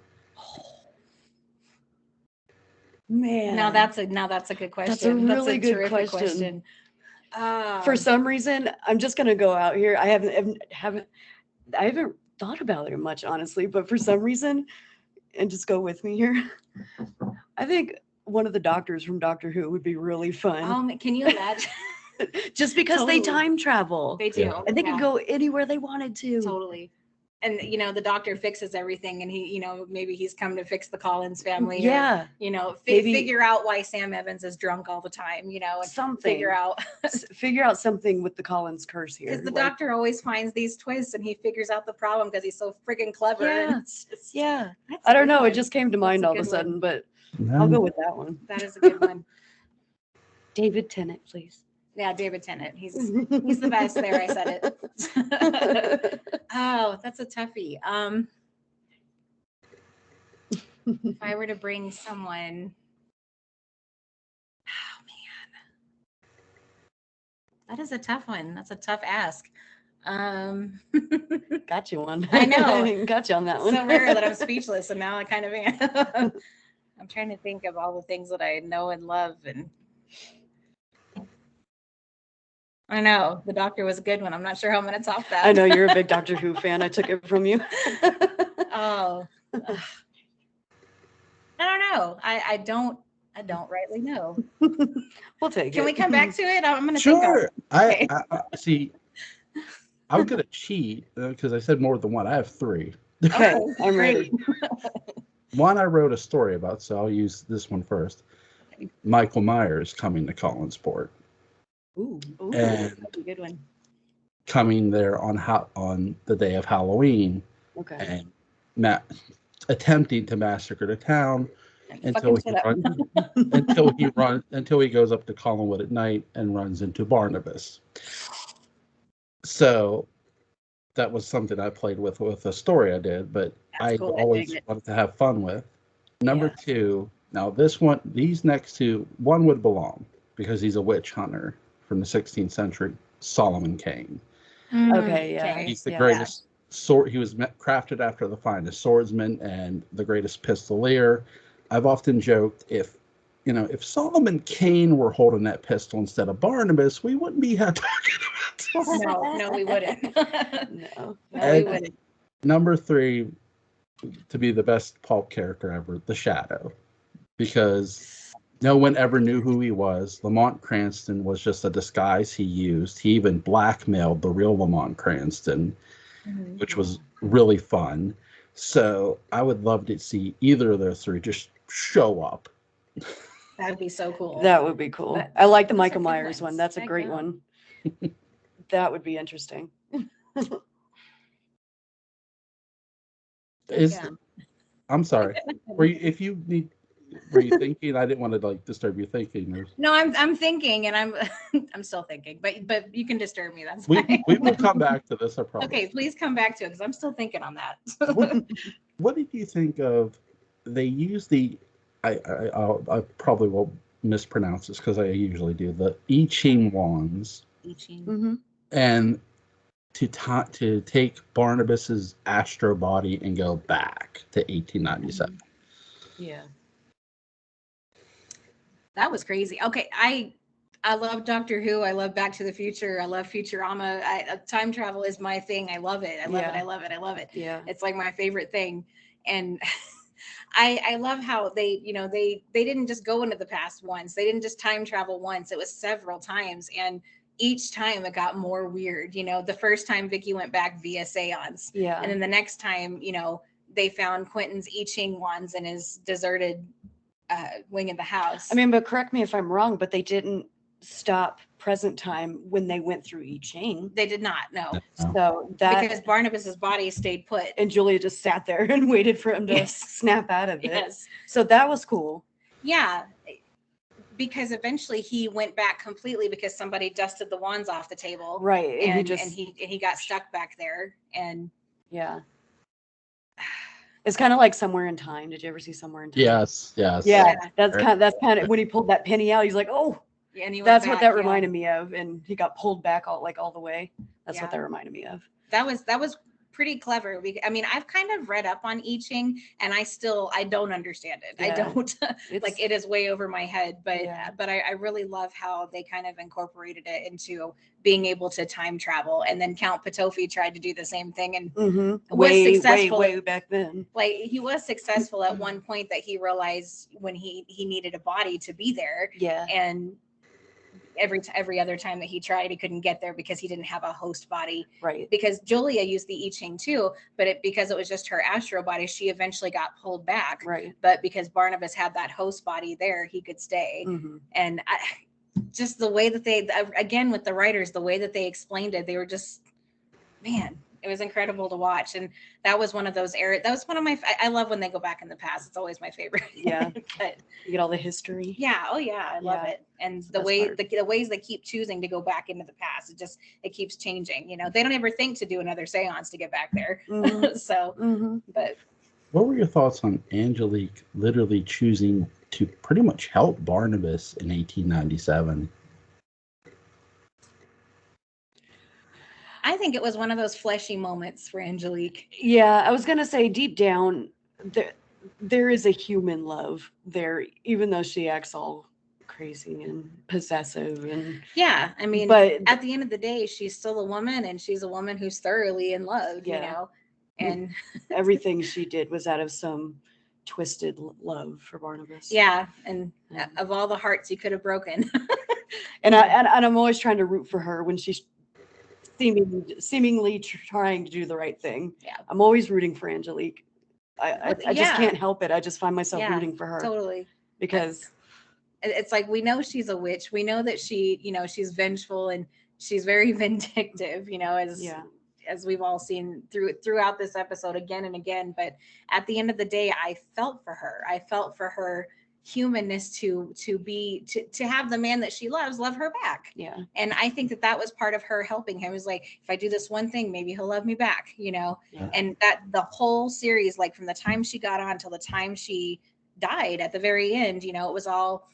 Speaker 2: Man,
Speaker 3: now that's a good question.
Speaker 2: That's a really good question. For some reason, I'm just gonna go out here. I haven't thought about it much, honestly, but for some reason, and just go with me here, I think one of the doctors from Doctor Who would be really fun.
Speaker 3: Can you imagine?
Speaker 2: Just because they time travel.
Speaker 3: They do.
Speaker 2: And they can go anywhere they wanted to.
Speaker 3: Totally. And, the doctor fixes everything, and he, maybe he's come to fix the Collins family.
Speaker 2: Yeah.
Speaker 3: Or, figure out why Sam Evans is drunk all the time, and
Speaker 2: something. Figure out something with the Collins curse here.
Speaker 3: Because the doctor always finds these twists, and he figures out the problem because he's so friggin' clever.
Speaker 2: Yeah. I don't know. It just came to mind all of a sudden, but I'll go with that one.
Speaker 3: That is a good one.
Speaker 2: David Tennant, please.
Speaker 3: Yeah, David Tennant. He's the best. There, I said it. Oh, that's a toughie. If I were to bring someone, oh man, that is a tough one. That's a tough ask.
Speaker 2: Got you one.
Speaker 3: I know.
Speaker 2: Got you on that one.
Speaker 3: So rare that I'm speechless, and now I kind of am. I'm trying to think of all the things that I know and love, and I know the Doctor was a good one. I'm not sure how I'm going to top that.
Speaker 2: I know you're a big Doctor Who fan. I took it from you.
Speaker 3: Oh, I don't know. I don't rightly know.
Speaker 2: We'll take it.
Speaker 3: Can we come back to it? I'm going to
Speaker 1: Sure.
Speaker 3: think.
Speaker 1: I see. I'm gonna cheat because I said more than one. I have three.
Speaker 2: Okay,
Speaker 3: Oh,
Speaker 2: I'm ready.
Speaker 1: One I wrote a story about, so I'll use this one first. Michael Myers coming to Collinsport.
Speaker 3: Ooh,
Speaker 1: And
Speaker 3: that's a good one.
Speaker 1: Coming there on the day of Halloween.
Speaker 2: Okay.
Speaker 1: And attempting to massacre the town until he goes up to Collinwood at night and runs into Barnabas. So that was something I played with a story I did, but I
Speaker 3: cool.
Speaker 1: always wanted to have fun with. Number two, now these next two, one would belong because he's a witch hunter from the 16th century, Solomon Kane.
Speaker 2: Okay, yeah.
Speaker 1: He's the greatest sword. He was crafted after the finest swordsman and the greatest pistolier. I've often joked if Solomon Kane were holding that pistol instead of Barnabas, we wouldn't be talking about this.
Speaker 3: No, we wouldn't.
Speaker 2: No,
Speaker 3: we wouldn't.
Speaker 1: Number three, to be the best pulp character ever, the Shadow, because no one ever knew who he was. Lamont Cranston was just a disguise he used. He even blackmailed the real Lamont Cranston, which was really fun. So I would love to see either of those three just show up.
Speaker 3: That would be so cool.
Speaker 2: That would be cool. I like the Michael Myers one. That's a great one. That would be interesting.
Speaker 1: I'm sorry. Were you thinking? I didn't want to disturb your thinking.
Speaker 3: No, I'm thinking, and I'm still thinking. But you can disturb me. That's
Speaker 1: fine. We will come back to this. I promise.
Speaker 3: Okay, please come back to it because I'm still thinking on that.
Speaker 1: What did you think of? They use the. I probably will mispronounce this because I usually do, the I Ching wands.
Speaker 3: I Ching.
Speaker 2: Mm-hmm.
Speaker 1: And to take Barnabas's astro body and go back to 1897.
Speaker 2: Yeah.
Speaker 3: That was crazy. Okay, I love Doctor Who. I love Back to the Future. I love Futurama. Time travel is my thing. I love it. I love it.
Speaker 2: Yeah.
Speaker 3: It's like my favorite thing. And I love how they didn't just go into the past once. They didn't just time travel once. It was several times. And each time it got more weird. The first time Vicky went back via seance.
Speaker 2: Yeah.
Speaker 3: And then the next time, they found Quentin's I Ching wands in his deserted wing of the house.
Speaker 2: I mean, but correct me if I'm wrong, but they didn't stop present time when they went through I Ching.
Speaker 3: They did not, no.
Speaker 2: So because
Speaker 3: Barnabas's body stayed put.
Speaker 2: And Julia just sat there and waited for him to snap out of it.
Speaker 3: Yes.
Speaker 2: So that was cool.
Speaker 3: Yeah. Because eventually he went back completely because somebody dusted the wands off the table.
Speaker 2: Right.
Speaker 3: And he got stuck back there. And
Speaker 2: yeah. It's kind of like Somewhere in Time. Did you ever see Somewhere in Time?
Speaker 1: Yes.
Speaker 2: Yeah. That's kind of when he pulled that penny out, he's like, oh,
Speaker 3: yeah, and
Speaker 2: that's what that reminded me of. And he got pulled back all the way. That's what that reminded me of.
Speaker 3: That was pretty clever. I mean, I've kind of read up on I Ching and I don't understand it. Yeah. I don't it is way over my head, but I really love how they kind of incorporated it into being able to time travel. And then Count Patofi tried to do the same thing and was successful
Speaker 2: way back then.
Speaker 3: Like he was successful at one point that he realized when he needed a body to be there.
Speaker 2: Yeah.
Speaker 3: And every other time that he tried, he couldn't get there because he didn't have a host body.
Speaker 2: Right.
Speaker 3: Because Julia used the I Ching too, but because it was just her astro body, she eventually got pulled back.
Speaker 2: Right.
Speaker 3: But because Barnabas had that host body there, he could stay.
Speaker 2: Mm-hmm.
Speaker 3: And just the way that they, again, with the writers, the way that they explained it, they were just, man, it was incredible to watch. And that was one of those that was one of my, I love when they go back in the past. It's always my favorite.
Speaker 2: Yeah.
Speaker 3: But
Speaker 2: you get all the history.
Speaker 3: Yeah. Oh yeah. I love it. And the ways they keep choosing to go back into the past, it keeps changing. They don't ever think to do another seance to get back there.
Speaker 2: Mm-hmm.
Speaker 3: But
Speaker 1: what were your thoughts on Angelique literally choosing to pretty much help Barnabas in 1897?
Speaker 3: I think it was one of those fleshy moments for Angelique.
Speaker 2: Yeah, I was gonna say deep down, there is a human love there, even though she acts all crazy and possessive and
Speaker 3: Yeah, I mean,
Speaker 2: but
Speaker 3: at the end of the day, she's still a woman, and she's a woman who's thoroughly in love, you
Speaker 2: Yeah.
Speaker 3: know, and
Speaker 2: everything she did was out of some twisted love for Barnabas.
Speaker 3: yeah, and
Speaker 2: Yeah.
Speaker 3: of all the hearts you could have broken.
Speaker 2: And I'm always trying to root for her when she's seemingly trying to do the right thing.
Speaker 3: Yeah.
Speaker 2: I'm always rooting for Angelique. I just
Speaker 3: Yeah.
Speaker 2: can't help it. I just find myself
Speaker 3: Yeah,
Speaker 2: rooting for her
Speaker 3: Totally.
Speaker 2: because
Speaker 3: It's like, we know she's a witch. We know that she, you know, she's vengeful and she's very vindictive, you know, as we've all seen throughout this episode again and again. But at the end of the day, I felt for her. I felt for her humanness to have the man that she loves love her back.
Speaker 2: Yeah.
Speaker 3: And I think that was part of her helping him. It was like, if I do this one thing, maybe he'll love me back, you know.
Speaker 2: Yeah.
Speaker 3: And that the whole series, like from the time she got on till the time she died at the very end, you know, it was all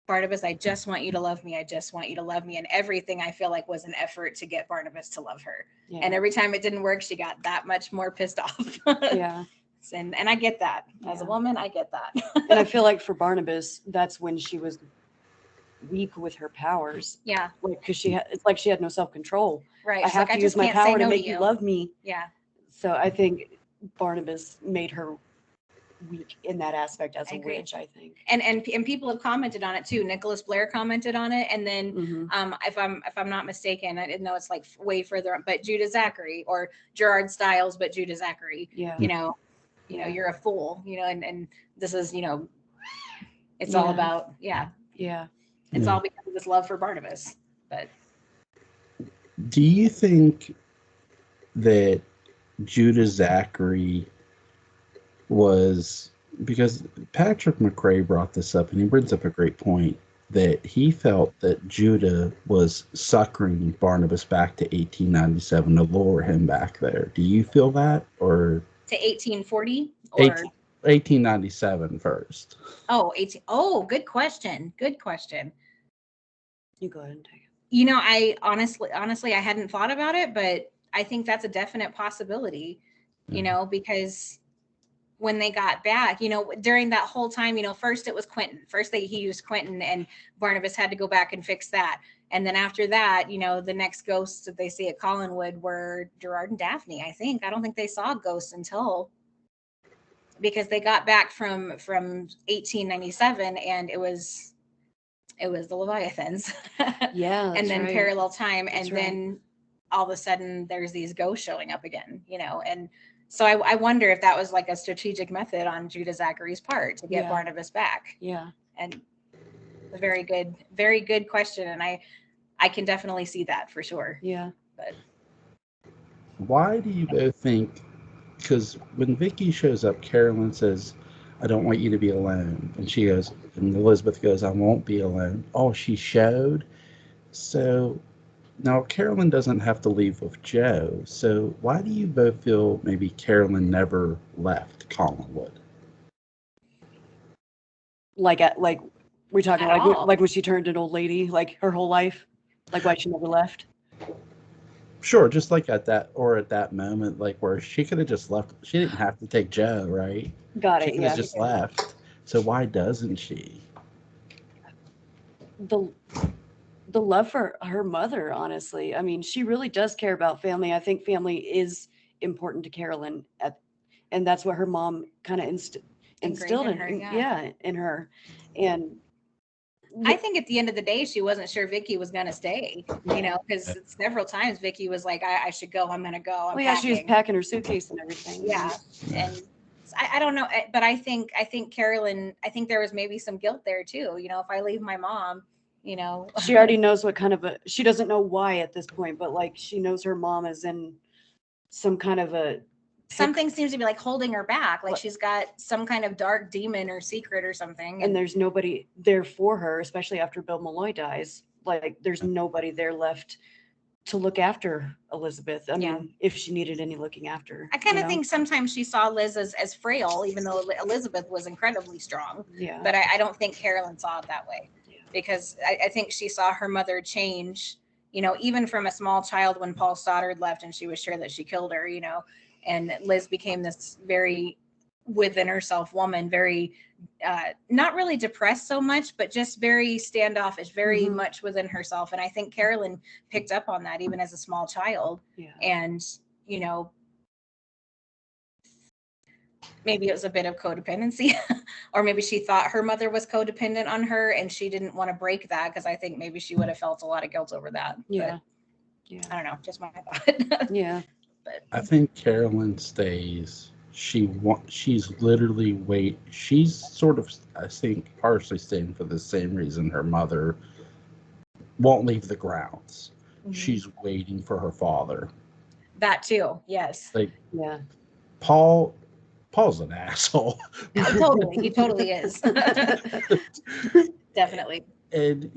Speaker 3: Barnabas, I just want you to love me. I just want you to love me. And everything, I feel like, was an effort to get Barnabas to love her.
Speaker 2: Yeah.
Speaker 3: And every time it didn't work, she got that much more pissed off.
Speaker 2: Yeah.
Speaker 3: And I get that. As a woman, I get that.
Speaker 2: And I feel like for Barnabas, that's when she was weak with her powers.
Speaker 3: Yeah.
Speaker 2: Like, because it's like she had no self-control.
Speaker 3: Right.
Speaker 2: I have to use my power to make you love me.
Speaker 3: Yeah.
Speaker 2: So I think Barnabas made her weak in that aspect as a witch, I think.
Speaker 3: And people have commented on it too. Nicholas Blair commented on it, and then if I'm not mistaken, I didn't know it's like way further on, but Judah Zachary, or Gerard Stiles, but Judah Zachary.
Speaker 2: Yeah.
Speaker 3: You know, you're a fool, you know, and this is, you know, it's all about it's all because of this love for Barnabas. But
Speaker 1: do you think that Judah Zachary was, because Patrick McRae brought this up, and he brings up a great point, that he felt that Judah was suckering Barnabas back to 1897 to lure him back there. Do you feel that, or
Speaker 3: to 1840 or
Speaker 1: 1897 first?
Speaker 3: Good question. Good question.
Speaker 2: You go ahead and take it.
Speaker 3: You know, I honestly I hadn't thought about it, but I think that's a definite possibility, you know, because when they got back, you know, during that whole time, you know, first it was Quentin. First he used Quentin, and Barnabas had to go back and fix that. And then after that, you know, the next ghosts that they see at Collinwood were Gerard and Daphne, I think. I don't think they saw ghosts until, because they got back from 1897, and it was the Leviathans.
Speaker 2: Yeah.
Speaker 3: And then
Speaker 2: right.
Speaker 3: parallel time.
Speaker 2: That's
Speaker 3: and then all of a sudden there's these ghosts showing up again, you know. And so I wonder if that was like a strategic method on Judah Zachary's part to get Barnabas back.
Speaker 2: Yeah.
Speaker 3: And a very good question. And I can definitely see that for sure.
Speaker 2: Yeah.
Speaker 3: But
Speaker 1: why do you both think, because when Vicky shows up, Carolyn says, I don't want you to be alone. And she goes, and Elizabeth goes, I won't be alone. Oh, she showed. So now Carolyn doesn't have to leave with Joe. So why do you both feel maybe Carolyn never left Collinwood?
Speaker 2: Like we're talking like when she turned an old lady, like her whole life, like why she never left.
Speaker 1: Sure, just like at that moment, like where she could have just left. She didn't have to take Joe, right?
Speaker 2: Got it.
Speaker 1: She could have just left. So why doesn't she?
Speaker 2: The love for her mother, honestly. I mean, she really does care about family. I think family is important to Carolyn, and that's what her mom kind of instilled in her. In her. And
Speaker 3: I think at the end of the day, she wasn't sure Vicky was going to stay, you know, because several times Vicky was like, I should go. I'm going to go.
Speaker 2: She was packing her suitcase and everything.
Speaker 3: Yeah. And I don't know, but I think Carolyn, I think there was maybe some guilt there too. You know, if I leave my mom, you know,
Speaker 2: she already knows what kind of she doesn't know why at this point, but like she knows her mom is in some kind of
Speaker 3: something seems to be like holding her back. Like she's got some kind of dark demon or secret or something.
Speaker 2: And there's nobody there for her, especially after Bill Mulvoy dies. Like there's nobody there left to look after Elizabeth. I mean, if she needed any looking after.
Speaker 3: I kind of think sometimes she saw Liz as frail, even though Elizabeth was incredibly strong.
Speaker 2: Yeah.
Speaker 3: But I don't think Carolyn saw it that way, because I think she saw her mother change you know, even from a small child when Paul Stoddard left and she was sure that she killed her, you know, and Liz became this very within herself woman, very not really depressed so much, but just very standoffish, very much within herself. And I think Carolyn picked up on that even as a small child.
Speaker 2: Yeah.
Speaker 3: And, you know, maybe it was a bit of codependency, or maybe she thought her mother was codependent on her and she didn't want to break that, because I think maybe she would have felt a lot of guilt over that.
Speaker 2: Yeah.
Speaker 3: But,
Speaker 2: yeah.
Speaker 3: I don't know, just my thought.
Speaker 2: Yeah.
Speaker 3: But
Speaker 1: I think Carolyn stays. She's literally she's sort of, I think, partially staying for the same reason her mother won't leave the grounds. She's waiting for her father.
Speaker 3: that too, yes.
Speaker 1: Like,
Speaker 2: Yeah.
Speaker 1: Paul's an asshole.
Speaker 3: Totally, he totally is. Definitely.
Speaker 1: And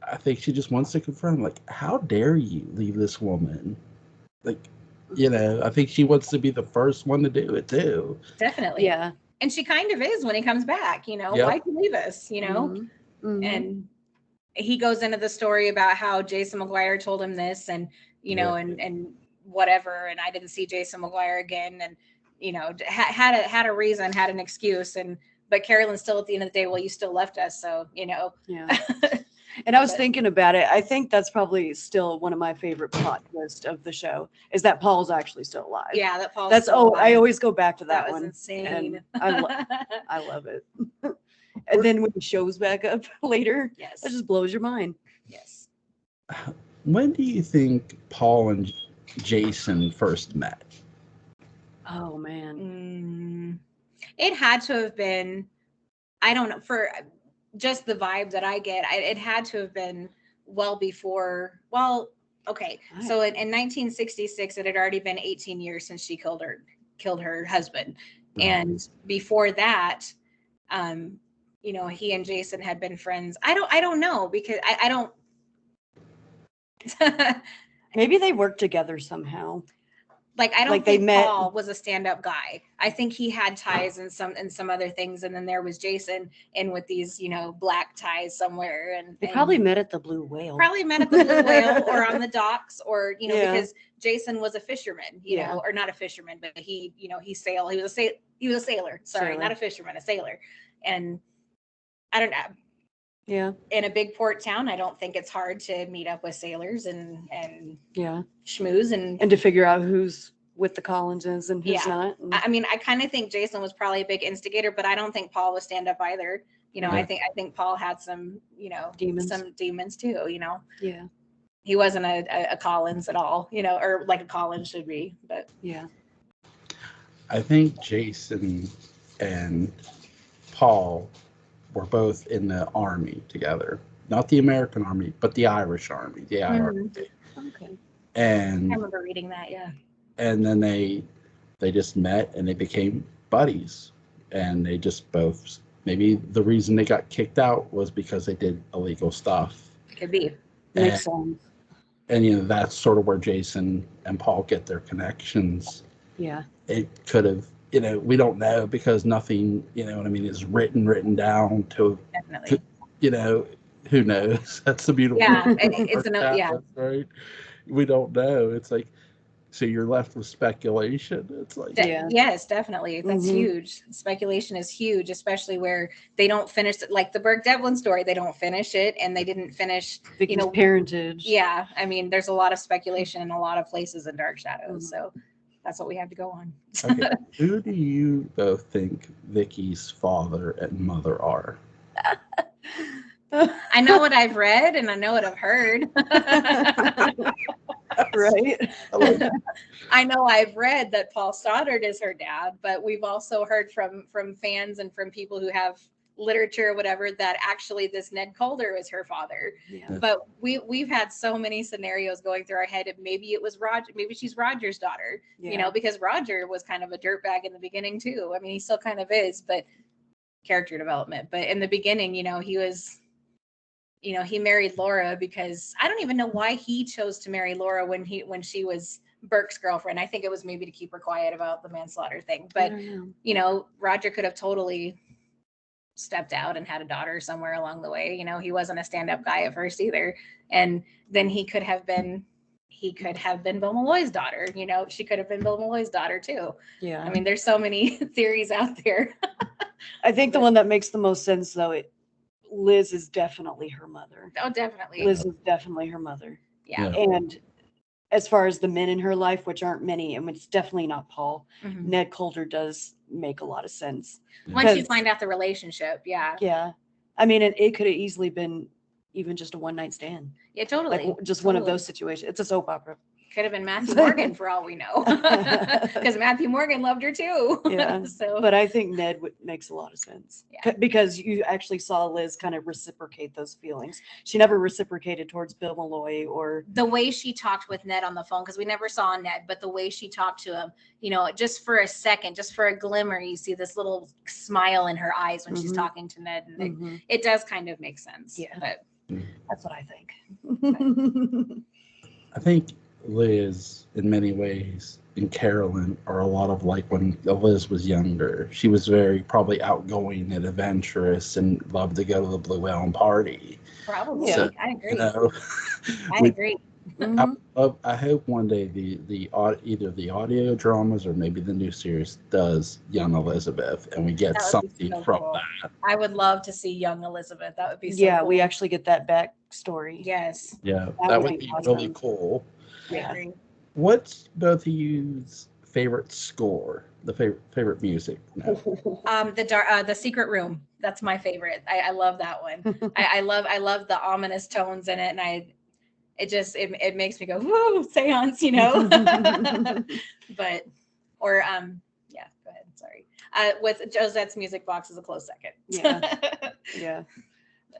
Speaker 1: I think she just wants to confirm, like, how dare you leave this woman? Like, you know, I think she wants to be the first one to do it too.
Speaker 3: Definitely.
Speaker 2: Yeah.
Speaker 3: And she kind of is when he comes back, you know,
Speaker 1: Yep.
Speaker 3: why'd you leave us, you know? And he goes into the story about how Jason McGuire told him this, and, you know, and whatever, and I didn't see Jason McGuire again, and, you know, had a reason, had an excuse, but Carolyn still at the end of the day, well, you still left us, so, you know.
Speaker 2: Yeah. And I was thinking about it. I think that's probably still one of my favorite plot twists of the show, is that Paul's actually still alive.
Speaker 3: Yeah, that Paul's
Speaker 2: That's
Speaker 3: still alive.
Speaker 2: I always go back to that
Speaker 3: was
Speaker 2: one.
Speaker 3: insane.
Speaker 2: And I love it. And then when he shows back up later,
Speaker 3: yes,
Speaker 2: that just blows your mind.
Speaker 3: Yes.
Speaker 1: When do you think Paul and Jason first met?
Speaker 2: Oh man.
Speaker 3: It had to have been, I don't know, for just the vibe that I get, it had to have been well before, okay. So in 1966, it had already been 18 years since she killed her husband. And before that, you know, he and Jason had been friends. I don't know, because I don't.
Speaker 2: Maybe they worked together somehow.
Speaker 3: Like, I don't
Speaker 2: Like
Speaker 3: think
Speaker 2: they met.
Speaker 3: Paul was a stand-up guy. I think he had ties and some other things, and then there was Jason in with these, you know, black ties somewhere, and
Speaker 2: They probably met at the Blue Whale.
Speaker 3: Probably met at the Blue Whale or on the docks, or, you know, because Jason was a fisherman, you know, or not a fisherman, but he, you know, he sailed. He was a sailor. Sorry, not a fisherman, a sailor. And I don't know.
Speaker 2: Yeah.
Speaker 3: In a big port town, I don't think it's hard to meet up with sailors and schmooze and
Speaker 2: to figure out who's with the Collinses and who's not.
Speaker 3: I mean, I kind of think Jason was probably a big instigator, but I don't think Paul was stand up either. You know, I think Paul had some, you know, some demons too, you know.
Speaker 2: Yeah.
Speaker 3: He wasn't a Collins at all, you know, or like a Collins should be, but
Speaker 2: yeah.
Speaker 1: I think Jason and Paul were both in the army together. Not the American army, but the Irish army, the IRA.
Speaker 2: Okay.
Speaker 1: And
Speaker 3: I remember reading that, yeah.
Speaker 1: And then they just met and they became buddies. And they just both, maybe the reason they got kicked out was because they did illegal stuff.
Speaker 3: Could be.
Speaker 2: Makes sense.
Speaker 1: And, you know, that's sort of where Jason and Paul get their connections.
Speaker 2: Yeah.
Speaker 1: It could have, you know, we don't know, because nothing, you know what I mean, is written down to,
Speaker 3: definitely.
Speaker 1: You know, who knows? That's the beautiful
Speaker 3: thing. It's
Speaker 1: right? We don't know. It's like, so you're left with speculation. It's like,
Speaker 3: yes, definitely. That's huge. Speculation is huge, especially where they don't finish it. Like the Burke Devlin story, they don't finish it, and they didn't finish,
Speaker 2: Vickys'
Speaker 3: you know,
Speaker 2: parentage.
Speaker 3: Yeah, I mean, there's a lot of speculation in a lot of places in Dark Shadows, so that's what we have to go on.
Speaker 1: Okay. Who do you both think Vicky's father and mother are?
Speaker 3: I know what I've read and I know what I've heard.
Speaker 2: Right.
Speaker 3: I know I've read that Paul Stoddard is her dad, but we've also heard from fans and from people who have literature or whatever that actually this Ned Calder is her father.
Speaker 2: Yeah.
Speaker 3: But we've had so many scenarios going through our head of maybe it was Roger, maybe she's Roger's daughter, you know, because Roger was kind of a dirtbag in the beginning too. I mean, he still kind of is, but character development. But in the beginning, you know, he was, you know, he married Laura because I don't even know why he chose to marry Laura when she was Burke's girlfriend. I think it was maybe to keep her quiet about the manslaughter thing. But, you know, Roger could have totally stepped out and had a daughter somewhere along the way. You know, he wasn't a stand-up guy at first either. And then he could have been Bill Malloy's daughter. You know, she could have been Bill Malloy's daughter too.
Speaker 2: Yeah.
Speaker 3: I mean, there's so many theories out there.
Speaker 2: I think the one that makes the most sense, though, Liz is definitely her mother.
Speaker 3: Oh, definitely.
Speaker 2: Liz is definitely her mother.
Speaker 3: Yeah.
Speaker 2: And as far as the men in her life, which aren't many, and it's definitely not Paul,
Speaker 3: Mm-hmm.
Speaker 2: Ned Coulter does make a lot of sense.
Speaker 3: Once you find out the relationship, yeah.
Speaker 2: Yeah. I mean, it could have easily been even just a one-night stand.
Speaker 3: Yeah, totally.
Speaker 2: Like just one of those situations. It's a soap opera.
Speaker 3: Could have been Matthew Morgan for all we know, because Matthew Morgan loved her too.
Speaker 2: Yeah.
Speaker 3: So,
Speaker 2: but I think Ned makes a lot of sense.
Speaker 3: Yeah.
Speaker 2: Because you actually saw Liz kind of reciprocate those feelings. She never reciprocated towards Bill Malloy or
Speaker 3: the way she talked with Ned on the phone, because we never saw Ned, but the way she talked to him, you know, just for a second, just for a glimmer, you see this little smile in her eyes when she's talking to Ned, and it does kind of make sense.
Speaker 2: Yeah.
Speaker 3: But
Speaker 2: that's what I think.
Speaker 1: I think Liz, in many ways, and Carolyn are a lot of like when Liz was younger. She was very probably outgoing and adventurous and loved to go to the Blue Elm party.
Speaker 3: Probably.
Speaker 1: So,
Speaker 3: I agree.
Speaker 1: You know,
Speaker 3: I agree.
Speaker 1: I hope one day either the audio dramas or maybe the new series does young Elizabeth, and we get something
Speaker 3: so
Speaker 1: from
Speaker 3: cool.
Speaker 1: that.
Speaker 3: I would love to see young Elizabeth. That would be so
Speaker 2: Yeah,
Speaker 3: cool.
Speaker 2: we actually get that backstory.
Speaker 3: Yes.
Speaker 1: Yeah,
Speaker 2: That
Speaker 1: that
Speaker 2: would
Speaker 1: would
Speaker 2: be
Speaker 1: be
Speaker 2: awesome.
Speaker 1: really cool.
Speaker 3: I
Speaker 2: Yeah.
Speaker 3: agree.
Speaker 1: What's both of you's favorite score? The favorite music? No.
Speaker 3: The Secret Room. That's my favorite. I love that one. I love the ominous tones in it, and it makes me go, woo, seance, you know. But go ahead. Sorry. With Josette's music box is a close second.
Speaker 2: Yeah. Yeah.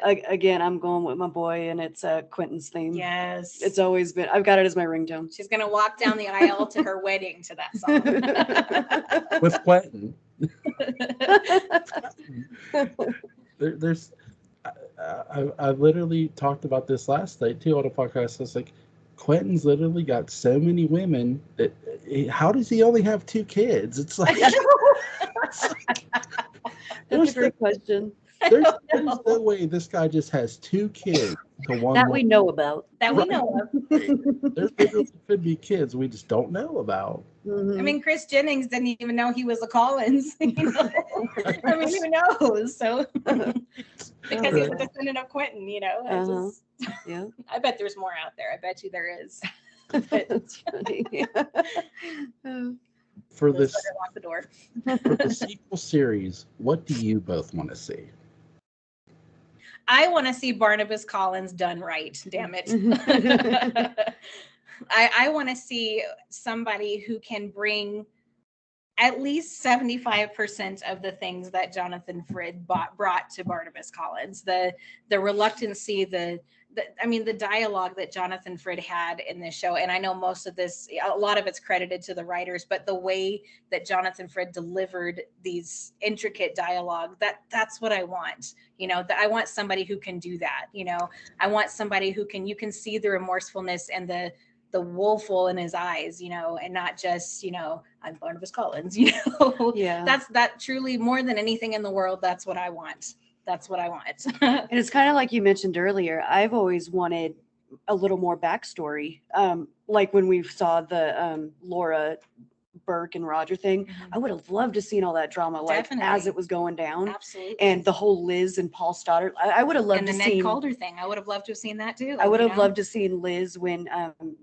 Speaker 2: Again, I'm going with my boy, and it's Quentin's theme.
Speaker 3: Yes.
Speaker 2: It's always been. I've got it as my ringtone.
Speaker 3: She's gonna walk down the aisle to her wedding to that song.
Speaker 1: With Quentin. There's I literally talked about this last night too on a podcast. It's like Quentin's literally got so many women that how does he only have 2 kids? It's like,
Speaker 2: That's a great question.
Speaker 1: There's no way this guy just has 2 kids to one
Speaker 2: That
Speaker 1: woman.
Speaker 2: we know about.
Speaker 3: That we know of.
Speaker 1: There literally could be kids we just don't know about.
Speaker 2: Mhm.
Speaker 3: I mean, Chris Jennings didn't even know he was a Collins. You know? I mean, who knows? So because he's a descendant of Quentin, you know.
Speaker 2: Yeah.
Speaker 3: I bet there's more out there. I bet you there is.
Speaker 2: That's funny.
Speaker 1: For
Speaker 3: Let's
Speaker 1: this
Speaker 3: better lock the door.
Speaker 1: for the sequel series, what do you both want to see?
Speaker 3: I want to see Barnabas Collins done right. Damn it. I want to see somebody who can bring at least 75% of the things that Jonathan Frid brought to Barnabas Collins. The reluctancy, the dialogue that Jonathan Frid had in this show. And I know most of this, a lot of it's credited to the writers, but the way that Jonathan Frid delivered these intricate dialogue, that's what I want. You know, that I want somebody who can do that. You know, I want somebody who you can see the remorsefulness and the woeful in his eyes, you know, and not just, you know, I'm Barnabas Collins, you know.
Speaker 2: Yeah.
Speaker 3: That truly, more than anything in the world, that's what I want. That's what I want.
Speaker 2: And it's kind of like you mentioned earlier. I've always wanted a little more backstory. Like when we saw the Laura, Burke, and Roger thing, I would have loved to seen all that drama, like
Speaker 3: Definitely.
Speaker 2: as it was going down.
Speaker 3: Absolutely.
Speaker 2: And the whole Liz and Paul Stoddard. I would have loved
Speaker 3: and
Speaker 2: to
Speaker 3: the
Speaker 2: see
Speaker 3: Ned Calder thing. I would have loved to have seen that too.
Speaker 2: I would have loved to seen Liz when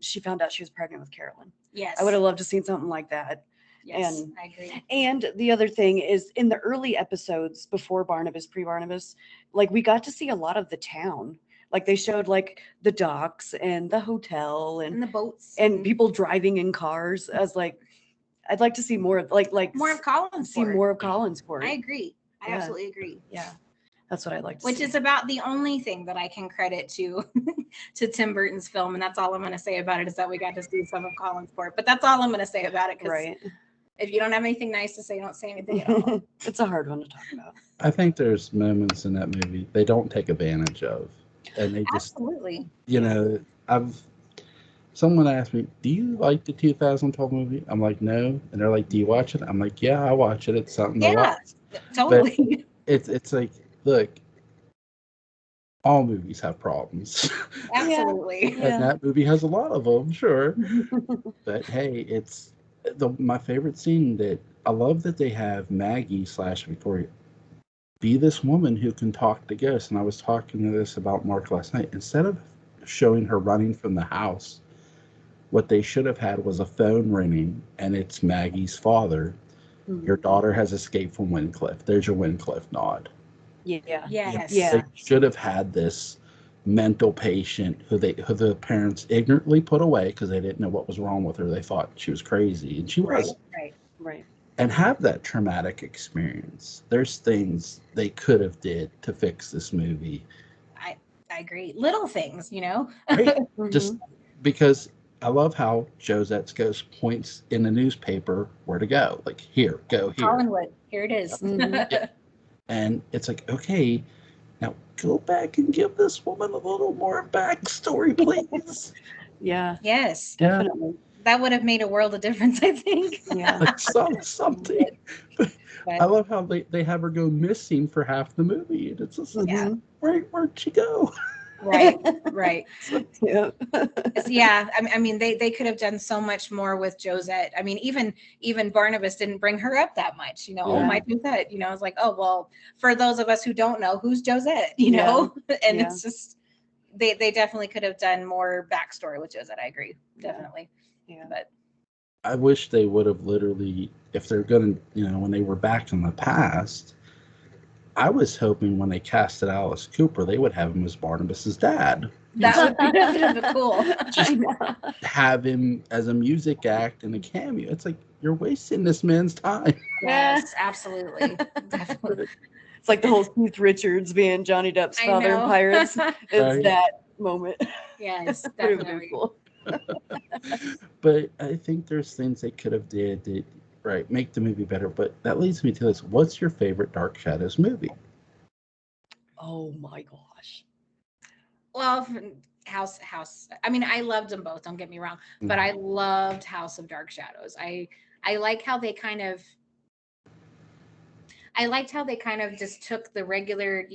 Speaker 2: she found out she was pregnant with Carolyn.
Speaker 3: Yes.
Speaker 2: I would have loved to seen something like that.
Speaker 3: Yes,
Speaker 2: and-
Speaker 3: I agree.
Speaker 2: And the other thing is, in the early episodes before Barnabas, pre-Barnabas, like we got to see a lot of the town. Like they showed like the docks and the hotel
Speaker 3: And
Speaker 2: and
Speaker 3: the boats
Speaker 2: people driving in cars. As like, I'd like to see more of like
Speaker 3: more of Collins.
Speaker 2: see more of Collinsport.
Speaker 3: I agree. I
Speaker 2: Yeah.
Speaker 3: absolutely agree.
Speaker 2: Yeah, that's what I'd like to
Speaker 3: Which
Speaker 2: see.
Speaker 3: is about the only thing that I can credit to Tim Burton's film, and that's all I'm going to say about it is that we got to see some of Collinsport. But that's all I'm going to say about it. Because
Speaker 2: Right.
Speaker 3: if you don't have anything nice to say, don't say anything at all.
Speaker 2: It's a hard one to talk about.
Speaker 1: I think there's moments in that movie they don't take advantage of, and they just,
Speaker 3: Absolutely.
Speaker 1: you know, someone asked me, do you like the 2012 movie? I'm like, no. And they're like, do you watch it? I'm like, yeah, I watch it. It's something to
Speaker 3: Yeah,
Speaker 1: watch.
Speaker 3: totally.
Speaker 1: it's like, look, all movies have problems.
Speaker 3: Absolutely.
Speaker 1: And that movie has a lot of them, sure. But hey, it's my favorite scene that I love that they have Maggie / Victoria be this woman who can talk to ghosts. And I was talking to this about Mark last night. Instead of showing her running from the house, what they should have had was a phone ringing, and it's Maggie's father. Your daughter has escaped from Wincliffe. There's your Wincliffe nod.
Speaker 2: Yeah.
Speaker 3: Yes.
Speaker 2: Yeah.
Speaker 1: They should have had this mental patient who the parents ignorantly put away because they didn't know what was wrong with her. They thought she was crazy, and she was.
Speaker 2: Right.
Speaker 1: And have that traumatic experience. There's things they could have did to fix this movie.
Speaker 3: I agree. Little things,
Speaker 1: Right? Just because I love how Josette's ghost points in the newspaper where to go. Like, here, go here.
Speaker 3: Collinwood, here it is.
Speaker 1: And it's like, okay, now go back and give this woman a little more backstory, please.
Speaker 2: Yeah.
Speaker 3: Yes.
Speaker 2: Definitely.
Speaker 3: That would have made a world of difference, I think.
Speaker 2: Yeah.
Speaker 1: Like something. But I love how they have her go missing for half the movie. And it's just like, where'd she go?
Speaker 3: Right.
Speaker 2: Yeah.
Speaker 3: Yeah. I mean, they could have done so much more with Josette. I mean, even Barnabas didn't bring her up that much, Oh, my Josette, it's like, oh, well, for those of us who don't know, who's Josette, and it's just, they definitely could have done more backstory with Josette. I agree. Definitely.
Speaker 2: Yeah.
Speaker 3: But
Speaker 1: I wish they would have literally, if they're going to, when they were back in the past, I was hoping when they casted Alice Cooper, they would have him as Barnabas's dad.
Speaker 3: that would have been cool.
Speaker 1: Just have him as a music act and a cameo. It's like, you're wasting this man's time.
Speaker 3: Yes, absolutely. Definitely.
Speaker 2: It's like the whole Keith Richards being Johnny Depp's father in Pirates. It's that moment.
Speaker 3: Yes,
Speaker 2: Very
Speaker 3: definitely.
Speaker 2: cool.
Speaker 1: But I think there's things they could have did that make the movie better. But that leads me to this: what's your favorite Dark Shadows movie?
Speaker 2: Oh my gosh!
Speaker 3: Well, House. I mean, I loved them both. Don't get me wrong, but I loved House of Dark Shadows. I like how they kind of. I liked how they kind of just took the regular,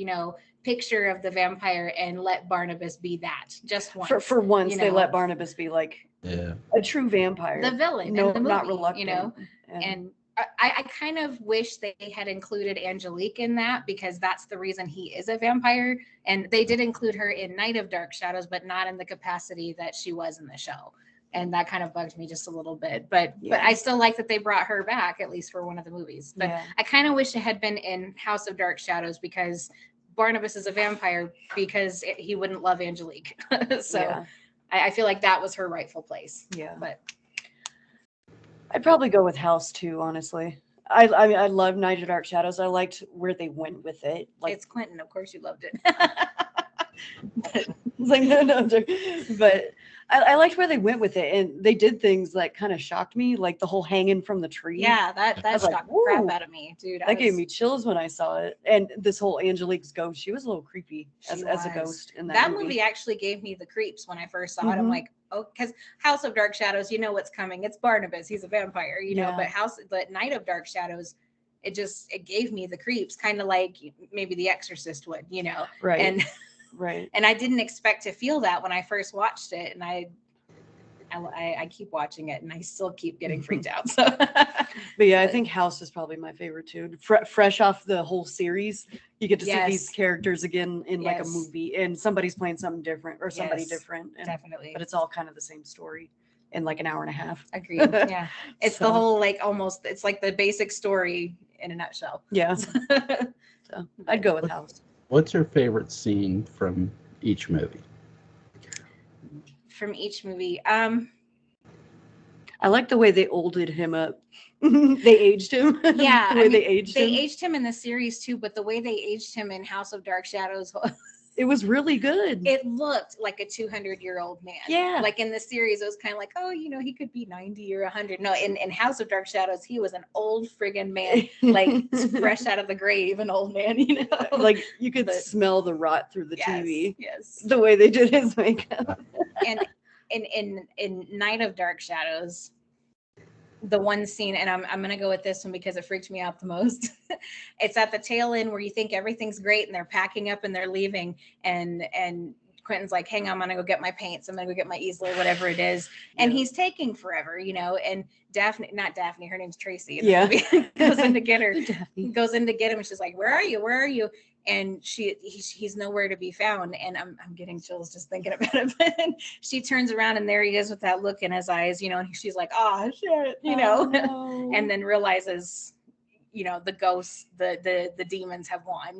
Speaker 3: picture of the vampire and let Barnabas be that just once.
Speaker 2: For once, they let Barnabas be like a true vampire,
Speaker 3: the villain,
Speaker 2: no,
Speaker 3: in the movie,
Speaker 2: not reluctant.
Speaker 3: And I kind of wish they had included Angelique in that, because that's the reason he is a vampire. And they did include her in Night of Dark Shadows, but not in the capacity that she was in the show. And that kind of bugged me just a little bit, but I still like that they brought her back, at least for one of the movies. But I kind of wish it had been in House of Dark Shadows, because Barnabas is a vampire, because he wouldn't love Angelique. So I feel like that was her rightful place.
Speaker 2: Yeah.
Speaker 3: But
Speaker 2: I'd probably go with House too, honestly. I mean, I love Night of Dark Shadows. I liked where they went with it. Like,
Speaker 3: it's Quentin, of course you loved it.
Speaker 2: It's like no, but I liked where they went with it, and they did things that kind of shocked me, like the whole hanging from the tree.
Speaker 3: Yeah, that shocked the crap out of me, dude.
Speaker 2: That gave me chills when I saw it. And this whole Angelique's ghost, she was a little creepy as a ghost in that movie.
Speaker 3: Movie actually gave me the creeps when I first saw it. I'm like, oh, because House of Dark Shadows, you know what's coming. It's Barnabas. He's a vampire, know. But Night of Dark Shadows, it gave me the creeps, kind of like maybe The Exorcist would,
Speaker 2: Right.
Speaker 3: And
Speaker 2: right.
Speaker 3: And I didn't expect to feel that when I first watched it, and I keep watching it, and I still keep getting freaked out. So,
Speaker 2: but yeah, I think House is probably my favorite too. Fresh off the whole series, you get to see these characters again in like a movie, and somebody's playing something different or somebody different. And,
Speaker 3: definitely,
Speaker 2: but it's all kind of the same story in like an hour and a half.
Speaker 3: Agreed. Yeah, it's the whole it's like the basic story in a nutshell.
Speaker 2: Yeah. So I'd go with House.
Speaker 1: What's your favorite scene from each movie?
Speaker 3: From each movie,
Speaker 2: I like the way they olded him up. They aged him.
Speaker 3: Yeah,
Speaker 2: the way they aged him.
Speaker 3: They aged him in the series too, but the way they aged him in House of Dark Shadows,
Speaker 2: it was really good.
Speaker 3: It looked like a 200-year-old man. Yeah, like in the series, it was kind of like, oh, he could be 90 or 100. No, in House of Dark Shadows, he was an old friggin' man, like fresh out of the grave, an old man.
Speaker 2: Like you could smell the rot through the TV.
Speaker 3: Yes,
Speaker 2: the way they did his makeup.
Speaker 3: And in Night of Dark Shadows, the one scene, and I'm gonna go with this one because it freaked me out the most. It's at the tail end where you think everything's great and they're packing up and they're leaving, and Quentin's like, hang on, I'm gonna go get my paints, I'm gonna go get my easel or whatever it is, and he's taking forever, and not Daphne, her name's Tracy in the movie, goes in to get her, goes in to get him, and she's like, where are you? And he's nowhere to be found, and I'm getting chills just thinking about it. But she turns around and there he is with that look in his eyes, and she's like, oh shit,
Speaker 2: no.
Speaker 3: and then realizes, the ghosts, the demons have won,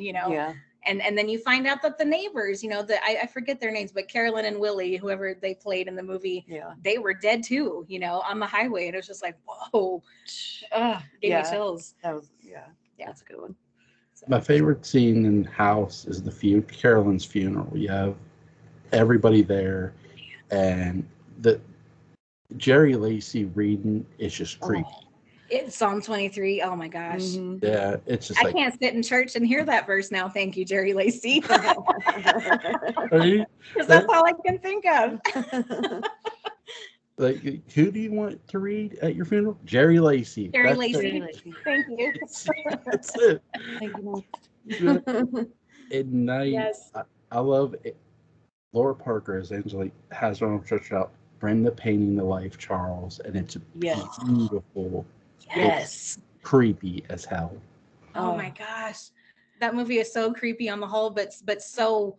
Speaker 3: And then you find out that the neighbors, I forget their names, but Carolyn and Willie, whoever they played in the movie, they were dead too, on the highway. And it was just like, whoa, gave me chills.
Speaker 2: That was, that's a good one.
Speaker 3: So.
Speaker 1: My favorite scene in House is Carolyn's funeral. You have everybody there, and the Jerry Lacey reading is just creepy.
Speaker 3: It's Psalm 23. Oh my gosh.
Speaker 2: Mm-hmm.
Speaker 1: Yeah, it's just
Speaker 3: I can't sit in church and hear that verse now. Thank you, Jerry Lacey. Because that's all I can think of.
Speaker 1: Like, who do you want to read at your funeral? Jerry Lacey.
Speaker 3: Jerry Lacey. Thank you.
Speaker 1: That's it.
Speaker 2: Thank you.
Speaker 1: At night,
Speaker 3: yes.
Speaker 1: I love it. Laura Parker as Angelique has her own church out. Brenda painting the life, Charles, and it's beautiful.
Speaker 3: Yes.
Speaker 1: It's creepy as hell.
Speaker 3: Oh my gosh, that movie is so creepy on the whole, but so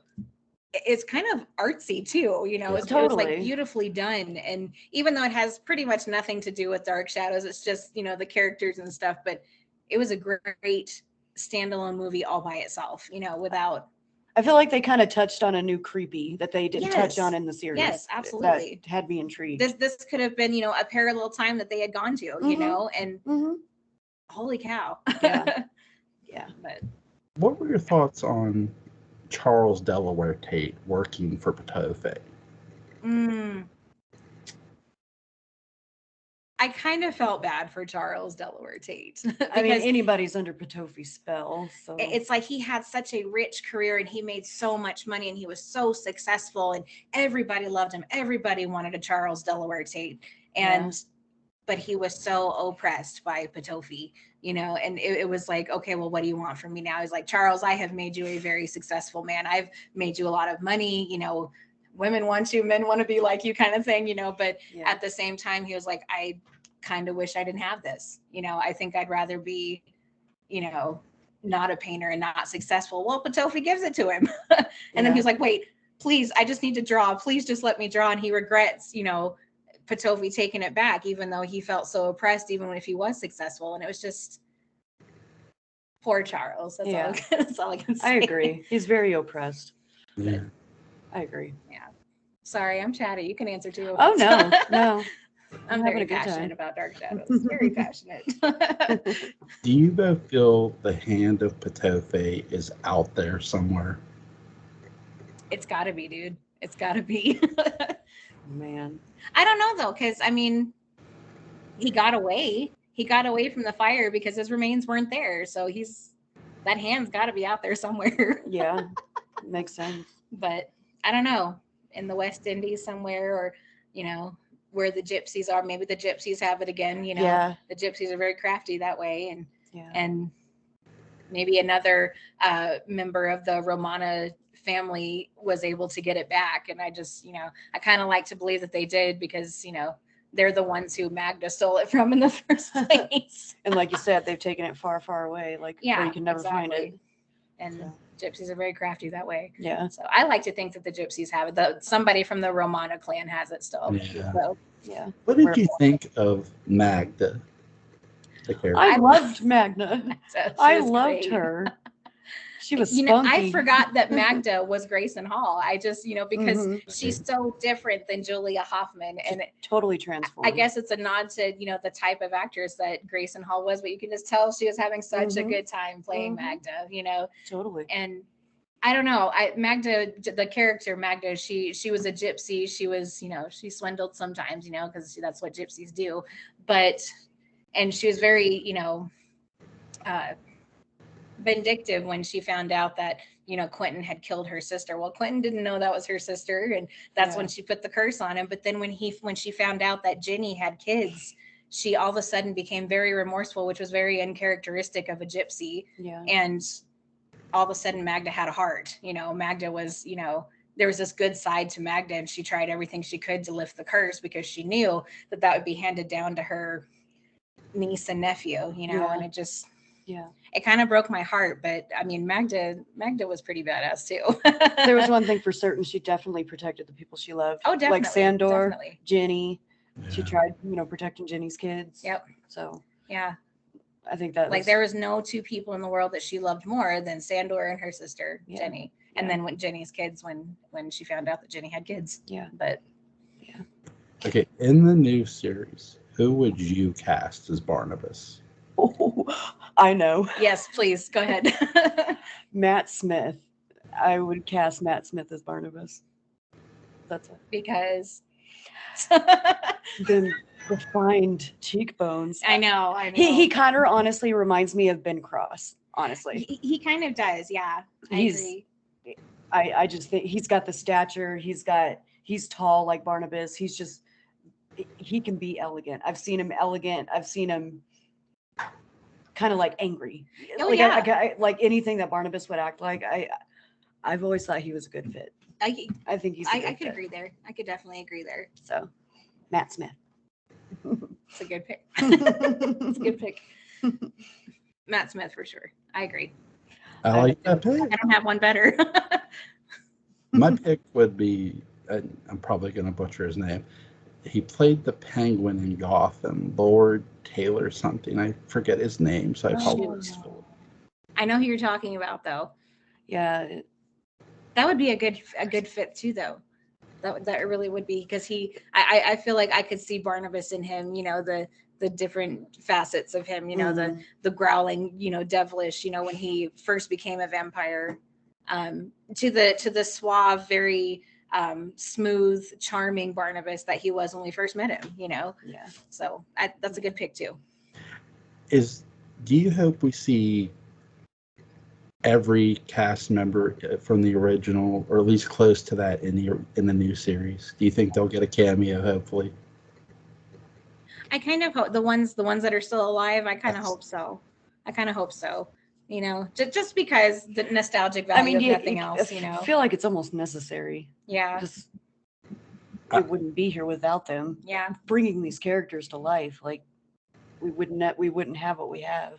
Speaker 3: it's kind of artsy too. It's totally. It's like beautifully done, and even though it has pretty much nothing to do with Dark Shadows, it's just the characters and stuff. But it was a great standalone movie all by itself. Without.
Speaker 2: I feel like they kind of touched on a new creepy that they didn't touch on in the series.
Speaker 3: Yes, absolutely.
Speaker 2: That had me intrigued.
Speaker 3: This could have been, a parallel time that they had gone to, and holy cow.
Speaker 2: Yeah.
Speaker 3: But
Speaker 1: what were your thoughts on Charles Delaware Tate working for Petofe?
Speaker 3: I kind of felt bad for Charles Delaware Tate.
Speaker 2: I mean, anybody's under Petofe's spell. So
Speaker 3: it's like he had such a rich career and he made so much money and he was so successful and everybody loved him. Everybody wanted a Charles Delaware Tate. But he was so oppressed by Petofe, and it was like, okay, well, what do you want from me now? He's like, Charles, I have made you a very successful man. I've made you a lot of money, women want you, men want to be like you kind of thing, but at the same time, he was like, I kind of wish I didn't have this. I think I'd rather be, not a painter and not successful. Well, Petofe gives it to him. And then he's like, wait, please, I just need to draw. Please just let me draw. And he regrets, Petofe taking it back, even though he felt so oppressed, even if he was successful. And it was just poor Charles. That's all I can say.
Speaker 2: I agree. He's very oppressed.
Speaker 1: Yeah.
Speaker 2: I agree.
Speaker 3: Yeah. Sorry, I'm chatty. You can answer too.
Speaker 2: Oh, no.
Speaker 3: I'm very passionate about Dark Shadows. Very passionate.
Speaker 1: Do you both feel the hand of Petofe is out there somewhere?
Speaker 3: It's got to be, dude. It's got to be.
Speaker 2: Man.
Speaker 3: I don't know, though, because, I mean, he got away. He got away from the fire because his remains weren't there. So that hand's got to be out there somewhere.
Speaker 2: Yeah, makes sense.
Speaker 3: But I don't know, in the West Indies somewhere, or, where the gypsies are. Maybe the gypsies have it again. The gypsies are very crafty that way. And maybe another member of the Romana family was able to get it back. And I just, I kind of like to believe that they did because, they're the ones who Magda stole it from in the first place.
Speaker 2: And like you said, they've taken it far, far away, where you can never find it.
Speaker 3: And gypsies are very crafty that way.
Speaker 2: Yeah.
Speaker 3: So I like to think that the gypsies have it. Somebody from the Romana clan has it still.
Speaker 1: Yeah.
Speaker 3: So,
Speaker 1: What did you think of Magda? The character?
Speaker 2: I loved Magda. I loved
Speaker 3: great.
Speaker 2: her. She was spunky.
Speaker 3: I forgot that Magda was Grayson Hall. I just, because she's so different than Julia Hoffman, and
Speaker 2: totally transformed.
Speaker 3: I guess it's a nod to, the type of actress that Grayson Hall was, but you can just tell she was having such a good time playing Magda,
Speaker 2: Totally.
Speaker 3: And I don't know, Magda, the character Magda, she was a gypsy. She was, she swindled sometimes, because that's what gypsies do. And she was very, vindictive when she found out that Quentin had killed her sister. Well, Quentin didn't know that was her sister, and that's when she put the curse on him. But then when she found out that Ginny had kids, she all of a sudden became very remorseful, which was very uncharacteristic of a gypsy.
Speaker 2: Yeah.
Speaker 3: And all of a sudden Magda had a heart. Magda was, there was this good side to Magda, and she tried everything she could to lift the curse because she knew that would be handed down to her niece and nephew, and it just, it kind of broke my heart. But I mean, Magda was pretty badass too.
Speaker 2: There was one thing for certain: she definitely protected the people she loved.
Speaker 3: Oh, definitely,
Speaker 2: like Sandor,
Speaker 3: definitely.
Speaker 2: Jenny. She tried, protecting Jenny's kids.
Speaker 3: Yep.
Speaker 2: So
Speaker 3: yeah,
Speaker 2: I think that
Speaker 3: there was no two people in the world that she loved more than Sandor and her sister Jenny, and then when Jenny's kids, when she found out that Jenny had kids.
Speaker 2: Yeah.
Speaker 3: But
Speaker 1: okay, in the new series, who would you cast as Barnabas?
Speaker 2: Oh, I know.
Speaker 3: Yes, please go ahead.
Speaker 2: Matt Smith. I would cast Matt Smith as Barnabas. That's it.
Speaker 3: Because
Speaker 2: the refined cheekbones.
Speaker 3: I know.
Speaker 2: He kind of honestly reminds me of Ben Cross. Honestly,
Speaker 3: he kind of does. Yeah, I agree.
Speaker 2: I just think he's got the stature. He's tall like Barnabas. He can be elegant. I've seen him elegant. I've seen him kind of like angry.
Speaker 3: Oh,
Speaker 2: like,
Speaker 3: yeah.
Speaker 2: Like anything that Barnabas would act like. I've always thought he was a good fit. I think he's.
Speaker 3: I could agree there. I could definitely agree there.
Speaker 2: So, Matt Smith.
Speaker 3: It's a good pick. It's a good pick. Matt Smith for sure. I agree.
Speaker 1: I like that pick.
Speaker 3: I don't have one better.
Speaker 1: My pick would be, I'm probably going to butcher his name. He played the Penguin in Gotham, Lord Taylor something. I forget his name, so I apologize.
Speaker 3: I know who you're talking about, though.
Speaker 2: Yeah.
Speaker 3: That would be a good fit too, though. That really would be, because I feel like I could see Barnabas in him. The different facets of him. The growling, devilish. When he first became a vampire, to the suave, very smooth, charming Barnabas that he was when we first met him.
Speaker 2: Yeah.
Speaker 3: So that's a good pick too.
Speaker 1: Do you hope we see every cast member from the original, or at least close to that, in the new series? Do you think they'll get a cameo? Hopefully.
Speaker 3: I kind of hope the ones that are still alive. I kind of hope so. Just because the nostalgic value of nothing else.
Speaker 2: I feel like it's almost necessary.
Speaker 3: Yeah.
Speaker 2: It wouldn't be here without them.
Speaker 3: Yeah.
Speaker 2: Bringing these characters to life, like we wouldn't have what we have.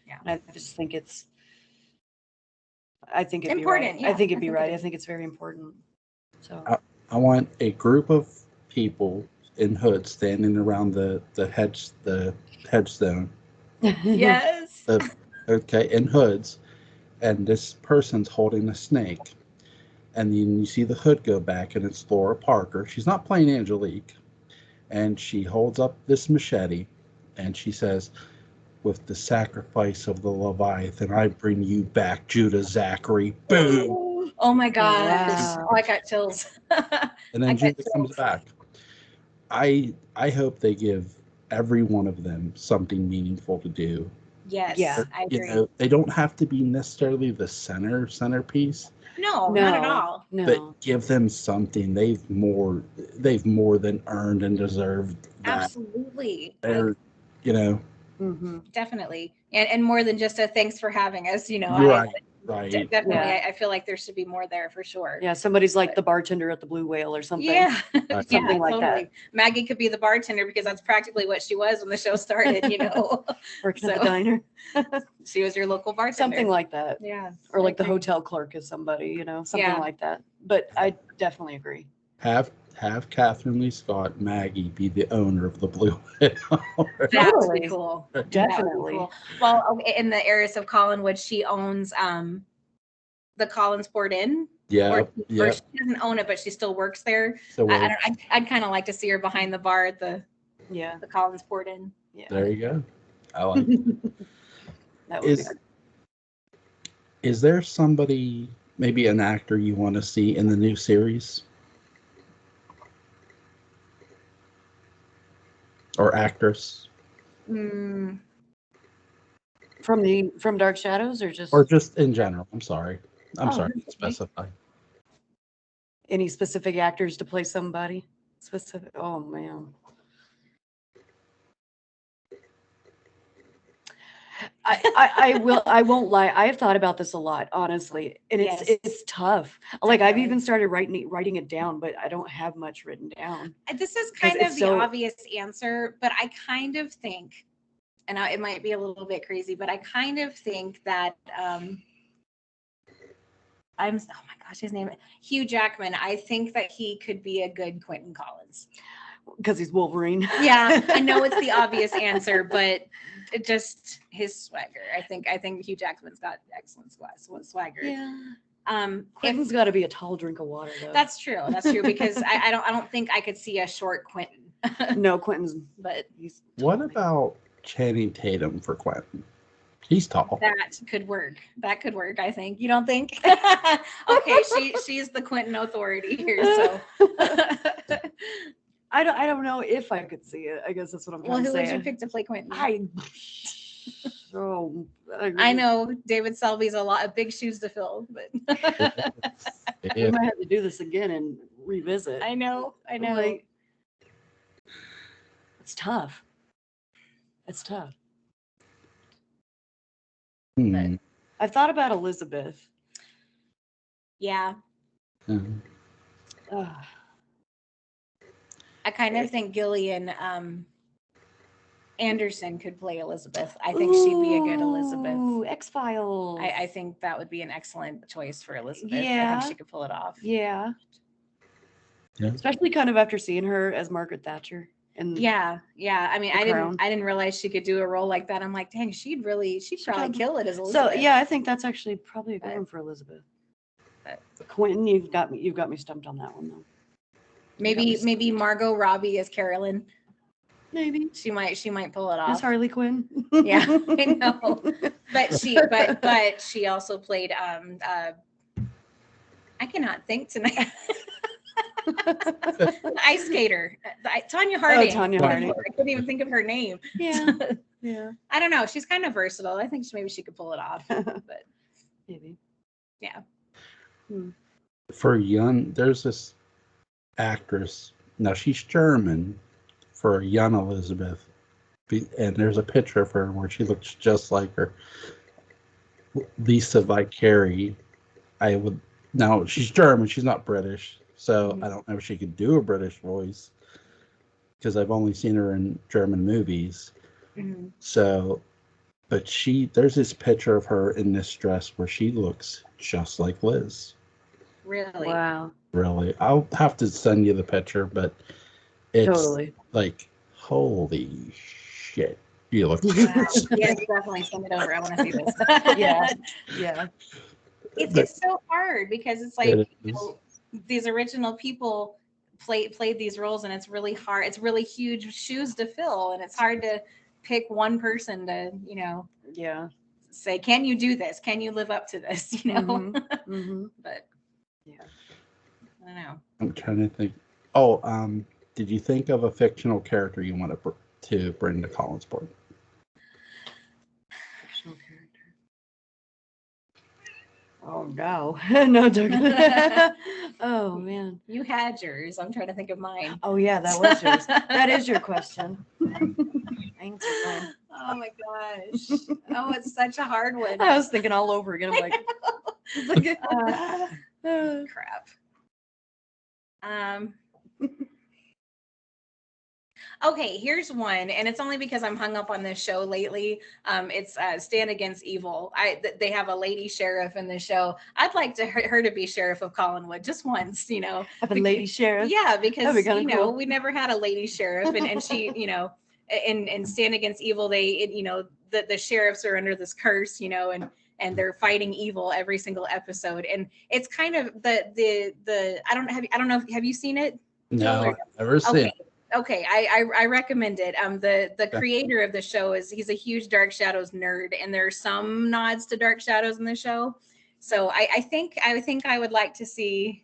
Speaker 3: Yeah.
Speaker 2: And I just think it's. I think it'd
Speaker 3: important.
Speaker 2: Be right.
Speaker 3: Yeah,
Speaker 2: I think it'd be right. I think it's very important. So
Speaker 1: I want a group of people in hoods standing around the headstone.
Speaker 3: Yes.
Speaker 1: Okay, in hoods, and this person's holding a snake, and then you see the hood go back, and it's Laura Parker. She's not playing Angelique, and she holds up this machete, and she says, "With the sacrifice of the Leviathan, I bring you back, Judah Zachary." Boom!
Speaker 3: Oh my God!
Speaker 2: Wow.
Speaker 3: Oh, I got chills.
Speaker 1: And then Judah comes back. I hope they give every one of them something meaningful to do.
Speaker 3: Yes,
Speaker 2: yeah,
Speaker 3: I agree.
Speaker 1: They don't have to be necessarily the centerpiece.
Speaker 3: No, not at all.
Speaker 2: No.
Speaker 1: But give them something. They've more than earned and deserved that.
Speaker 3: Absolutely.
Speaker 1: They're,
Speaker 2: Mm-hmm.
Speaker 3: Definitely. And more than just a thanks for having us,
Speaker 1: Right.
Speaker 3: Definitely.
Speaker 2: Yeah.
Speaker 3: I feel like there should be more there for sure.
Speaker 2: Yeah, somebody's like the bartender at the Blue Whale or something.
Speaker 3: Yeah.
Speaker 2: Something like that.
Speaker 3: Maggie could be the bartender, because that's practically what she was when the show started,
Speaker 2: Working at the diner.
Speaker 3: She was your local bartender.
Speaker 2: Something like that.
Speaker 3: Yeah.
Speaker 2: Or like the hotel clerk is somebody, something like that. But I definitely agree.
Speaker 1: Have Catherine Lee Scott, Maggie, be the owner of the Blue Whale.
Speaker 3: That would be cool.
Speaker 2: Definitely.
Speaker 3: Cool. Well, in the heiress of Collinwood, she owns the Collinsport Inn.
Speaker 1: Yeah.
Speaker 3: Or she doesn't own it, but she still works there.
Speaker 1: So
Speaker 3: I'd kind of like to see her behind the bar at the Collinsport Inn.
Speaker 2: Yeah.
Speaker 1: There you go. I like it.
Speaker 2: That would be good.
Speaker 1: Is there somebody, maybe an actor, you want to see in the new series? Or actress?
Speaker 2: From Dark Shadows, or
Speaker 1: just in general? I'm sorry to specify.
Speaker 2: Any specific actors to play somebody specific? Oh man, I won't lie. I have thought about this a lot, honestly, and it's tough. Like I've even started writing it down, but I don't have much written down.
Speaker 3: This is kind of the obvious answer, but I kind of think, and it might be a little bit crazy, but I kind of think that oh my gosh, his name, Hugh Jackman. I think that he could be a good Quentin Collins.
Speaker 2: Because he's Wolverine.
Speaker 3: Yeah, I know it's the obvious answer, but it just his swagger. I think Hugh Jackman's got excellent swagger.
Speaker 2: Yeah. Quentin's got to be a tall drink of water, though.
Speaker 3: That's true. That's true because I don't think I could see a short Quentin.
Speaker 2: No, Quentin's,
Speaker 3: but
Speaker 2: he's.
Speaker 1: What about Channing Tatum for Quentin? He's tall.
Speaker 3: That could work. That could work. I think. You don't think? Okay, she's the Quentin authority here. So.
Speaker 2: I don't know if I could see it. I guess that's what I'm trying to say.
Speaker 3: Well, who would you pick to play Quentin?
Speaker 2: I
Speaker 3: know David Selby's a big shoes to fill, but
Speaker 2: we might have to do this again and revisit.
Speaker 3: I know.
Speaker 2: Like, it's tough. But I've thought about Elizabeth.
Speaker 3: Yeah. I kind of think Gillian Anderson could play Elizabeth. I think she'd be a good Elizabeth.
Speaker 2: Ooh, X-Files.
Speaker 3: I think that would be an excellent choice for Elizabeth.
Speaker 2: Yeah.
Speaker 3: I think she could pull it off.
Speaker 2: Yeah. Especially kind of after seeing her as Margaret Thatcher.
Speaker 3: Yeah. I mean, I didn't realize she could do a role like that. I'm like, dang, she'd probably kill it as Elizabeth.
Speaker 2: So yeah, I think that's actually probably a good one for Elizabeth. But Quentin, you've got me stumped on that one though.
Speaker 3: Maybe Margot Robbie as Carolyn.
Speaker 2: Maybe
Speaker 3: she might pull it off.
Speaker 2: As Harley Quinn.
Speaker 3: Yeah, I know. But she also played I cannot think tonight. Ice skater, Tonya Harding.
Speaker 2: Oh, Tonya Harding.
Speaker 3: I couldn't even think of her name.
Speaker 2: Yeah. Yeah.
Speaker 3: I don't know. She's kind of versatile. I think maybe she could pull it off. But
Speaker 2: maybe.
Speaker 3: Yeah.
Speaker 1: For young, there's this actress. Now she's German. For a young Elizabeth, and there's a picture of her where she looks just like her. Lisa Vicari. Now she's German. She's not British. So I don't know if she could do a British voice because I've only seen her in German movies.
Speaker 2: Mm-hmm.
Speaker 1: So, but there's this picture of her in this dress where she looks just like Liz.
Speaker 3: Really?
Speaker 2: Wow.
Speaker 1: Really. I'll have to send you the picture, but it's
Speaker 2: totally
Speaker 1: like, holy shit. You look
Speaker 3: Yes, definitely send it over. I want to see this.
Speaker 2: Yeah.
Speaker 3: It's so hard because it's like these original people played these roles, and it's really hard. It's really huge shoes to fill, and it's hard to pick one person to say, can you do this? Can you live up to this?
Speaker 2: Mm-hmm.
Speaker 3: But
Speaker 2: yeah,
Speaker 3: I don't know.
Speaker 1: I'm trying to think. Did you think of a fictional character you want to bring to Collinsport?
Speaker 2: Fictional character. Oh no, no joking. Oh man,
Speaker 3: you had yours. I'm trying to think of mine.
Speaker 2: Oh yeah, that was yours. That is your question. Thanks.
Speaker 3: Oh my gosh. Oh, it's such a hard one.
Speaker 2: I was thinking all over again. I'm like,
Speaker 3: crap. Okay, here's one, and it's only because I'm hung up on this show lately. It's Stand Against Evil. They have a lady sheriff in the show. I'd like her to be sheriff of Collinwood just once,
Speaker 2: Have a lady sheriff.
Speaker 3: Yeah, because
Speaker 2: cool.
Speaker 3: we never had a lady sheriff, and she, in Stand Against Evil, they, the sheriffs are under this curse, and they're fighting evil every single episode, and it's kind of the I don't know. Have you seen it?
Speaker 1: No, I've never seen it.
Speaker 3: Okay, I recommend it. The creator of the show he's a huge Dark Shadows nerd, and there are some nods to Dark Shadows in the show. So I think I would like to see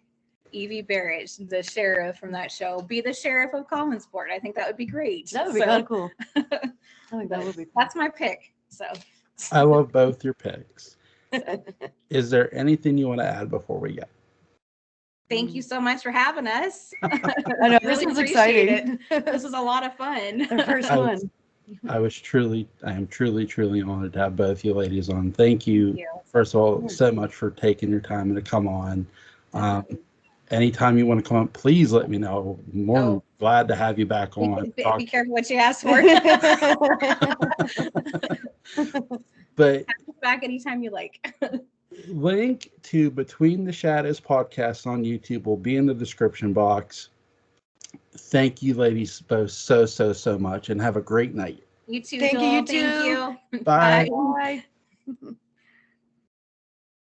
Speaker 3: Evie Barrett, the sheriff from that show, be the sheriff of Collinsport. I think that would be great.
Speaker 2: That would be kind of cool. I think that would be cool.
Speaker 3: That's my pick. So
Speaker 1: I love both your picks. Is there anything you want to add before we go?
Speaker 3: Thank you so much for having us.
Speaker 2: I know, this was exciting.
Speaker 3: This was a lot of fun.
Speaker 2: The first one.
Speaker 1: I am truly honored to have both you ladies on. Thank you, first of all, so much for taking your time to come on. Anytime you want to come up, please let me know. More than glad to have you back on.
Speaker 3: Be careful what you ask for.
Speaker 1: But
Speaker 3: back anytime you like.
Speaker 1: Link to Between the Shadows podcast on YouTube will be in the description box. Thank you, ladies, both so much, and have a great night.
Speaker 3: You too.
Speaker 2: Thank
Speaker 3: Joel.
Speaker 2: you.
Speaker 3: Thank you.
Speaker 1: Bye.
Speaker 2: Bye.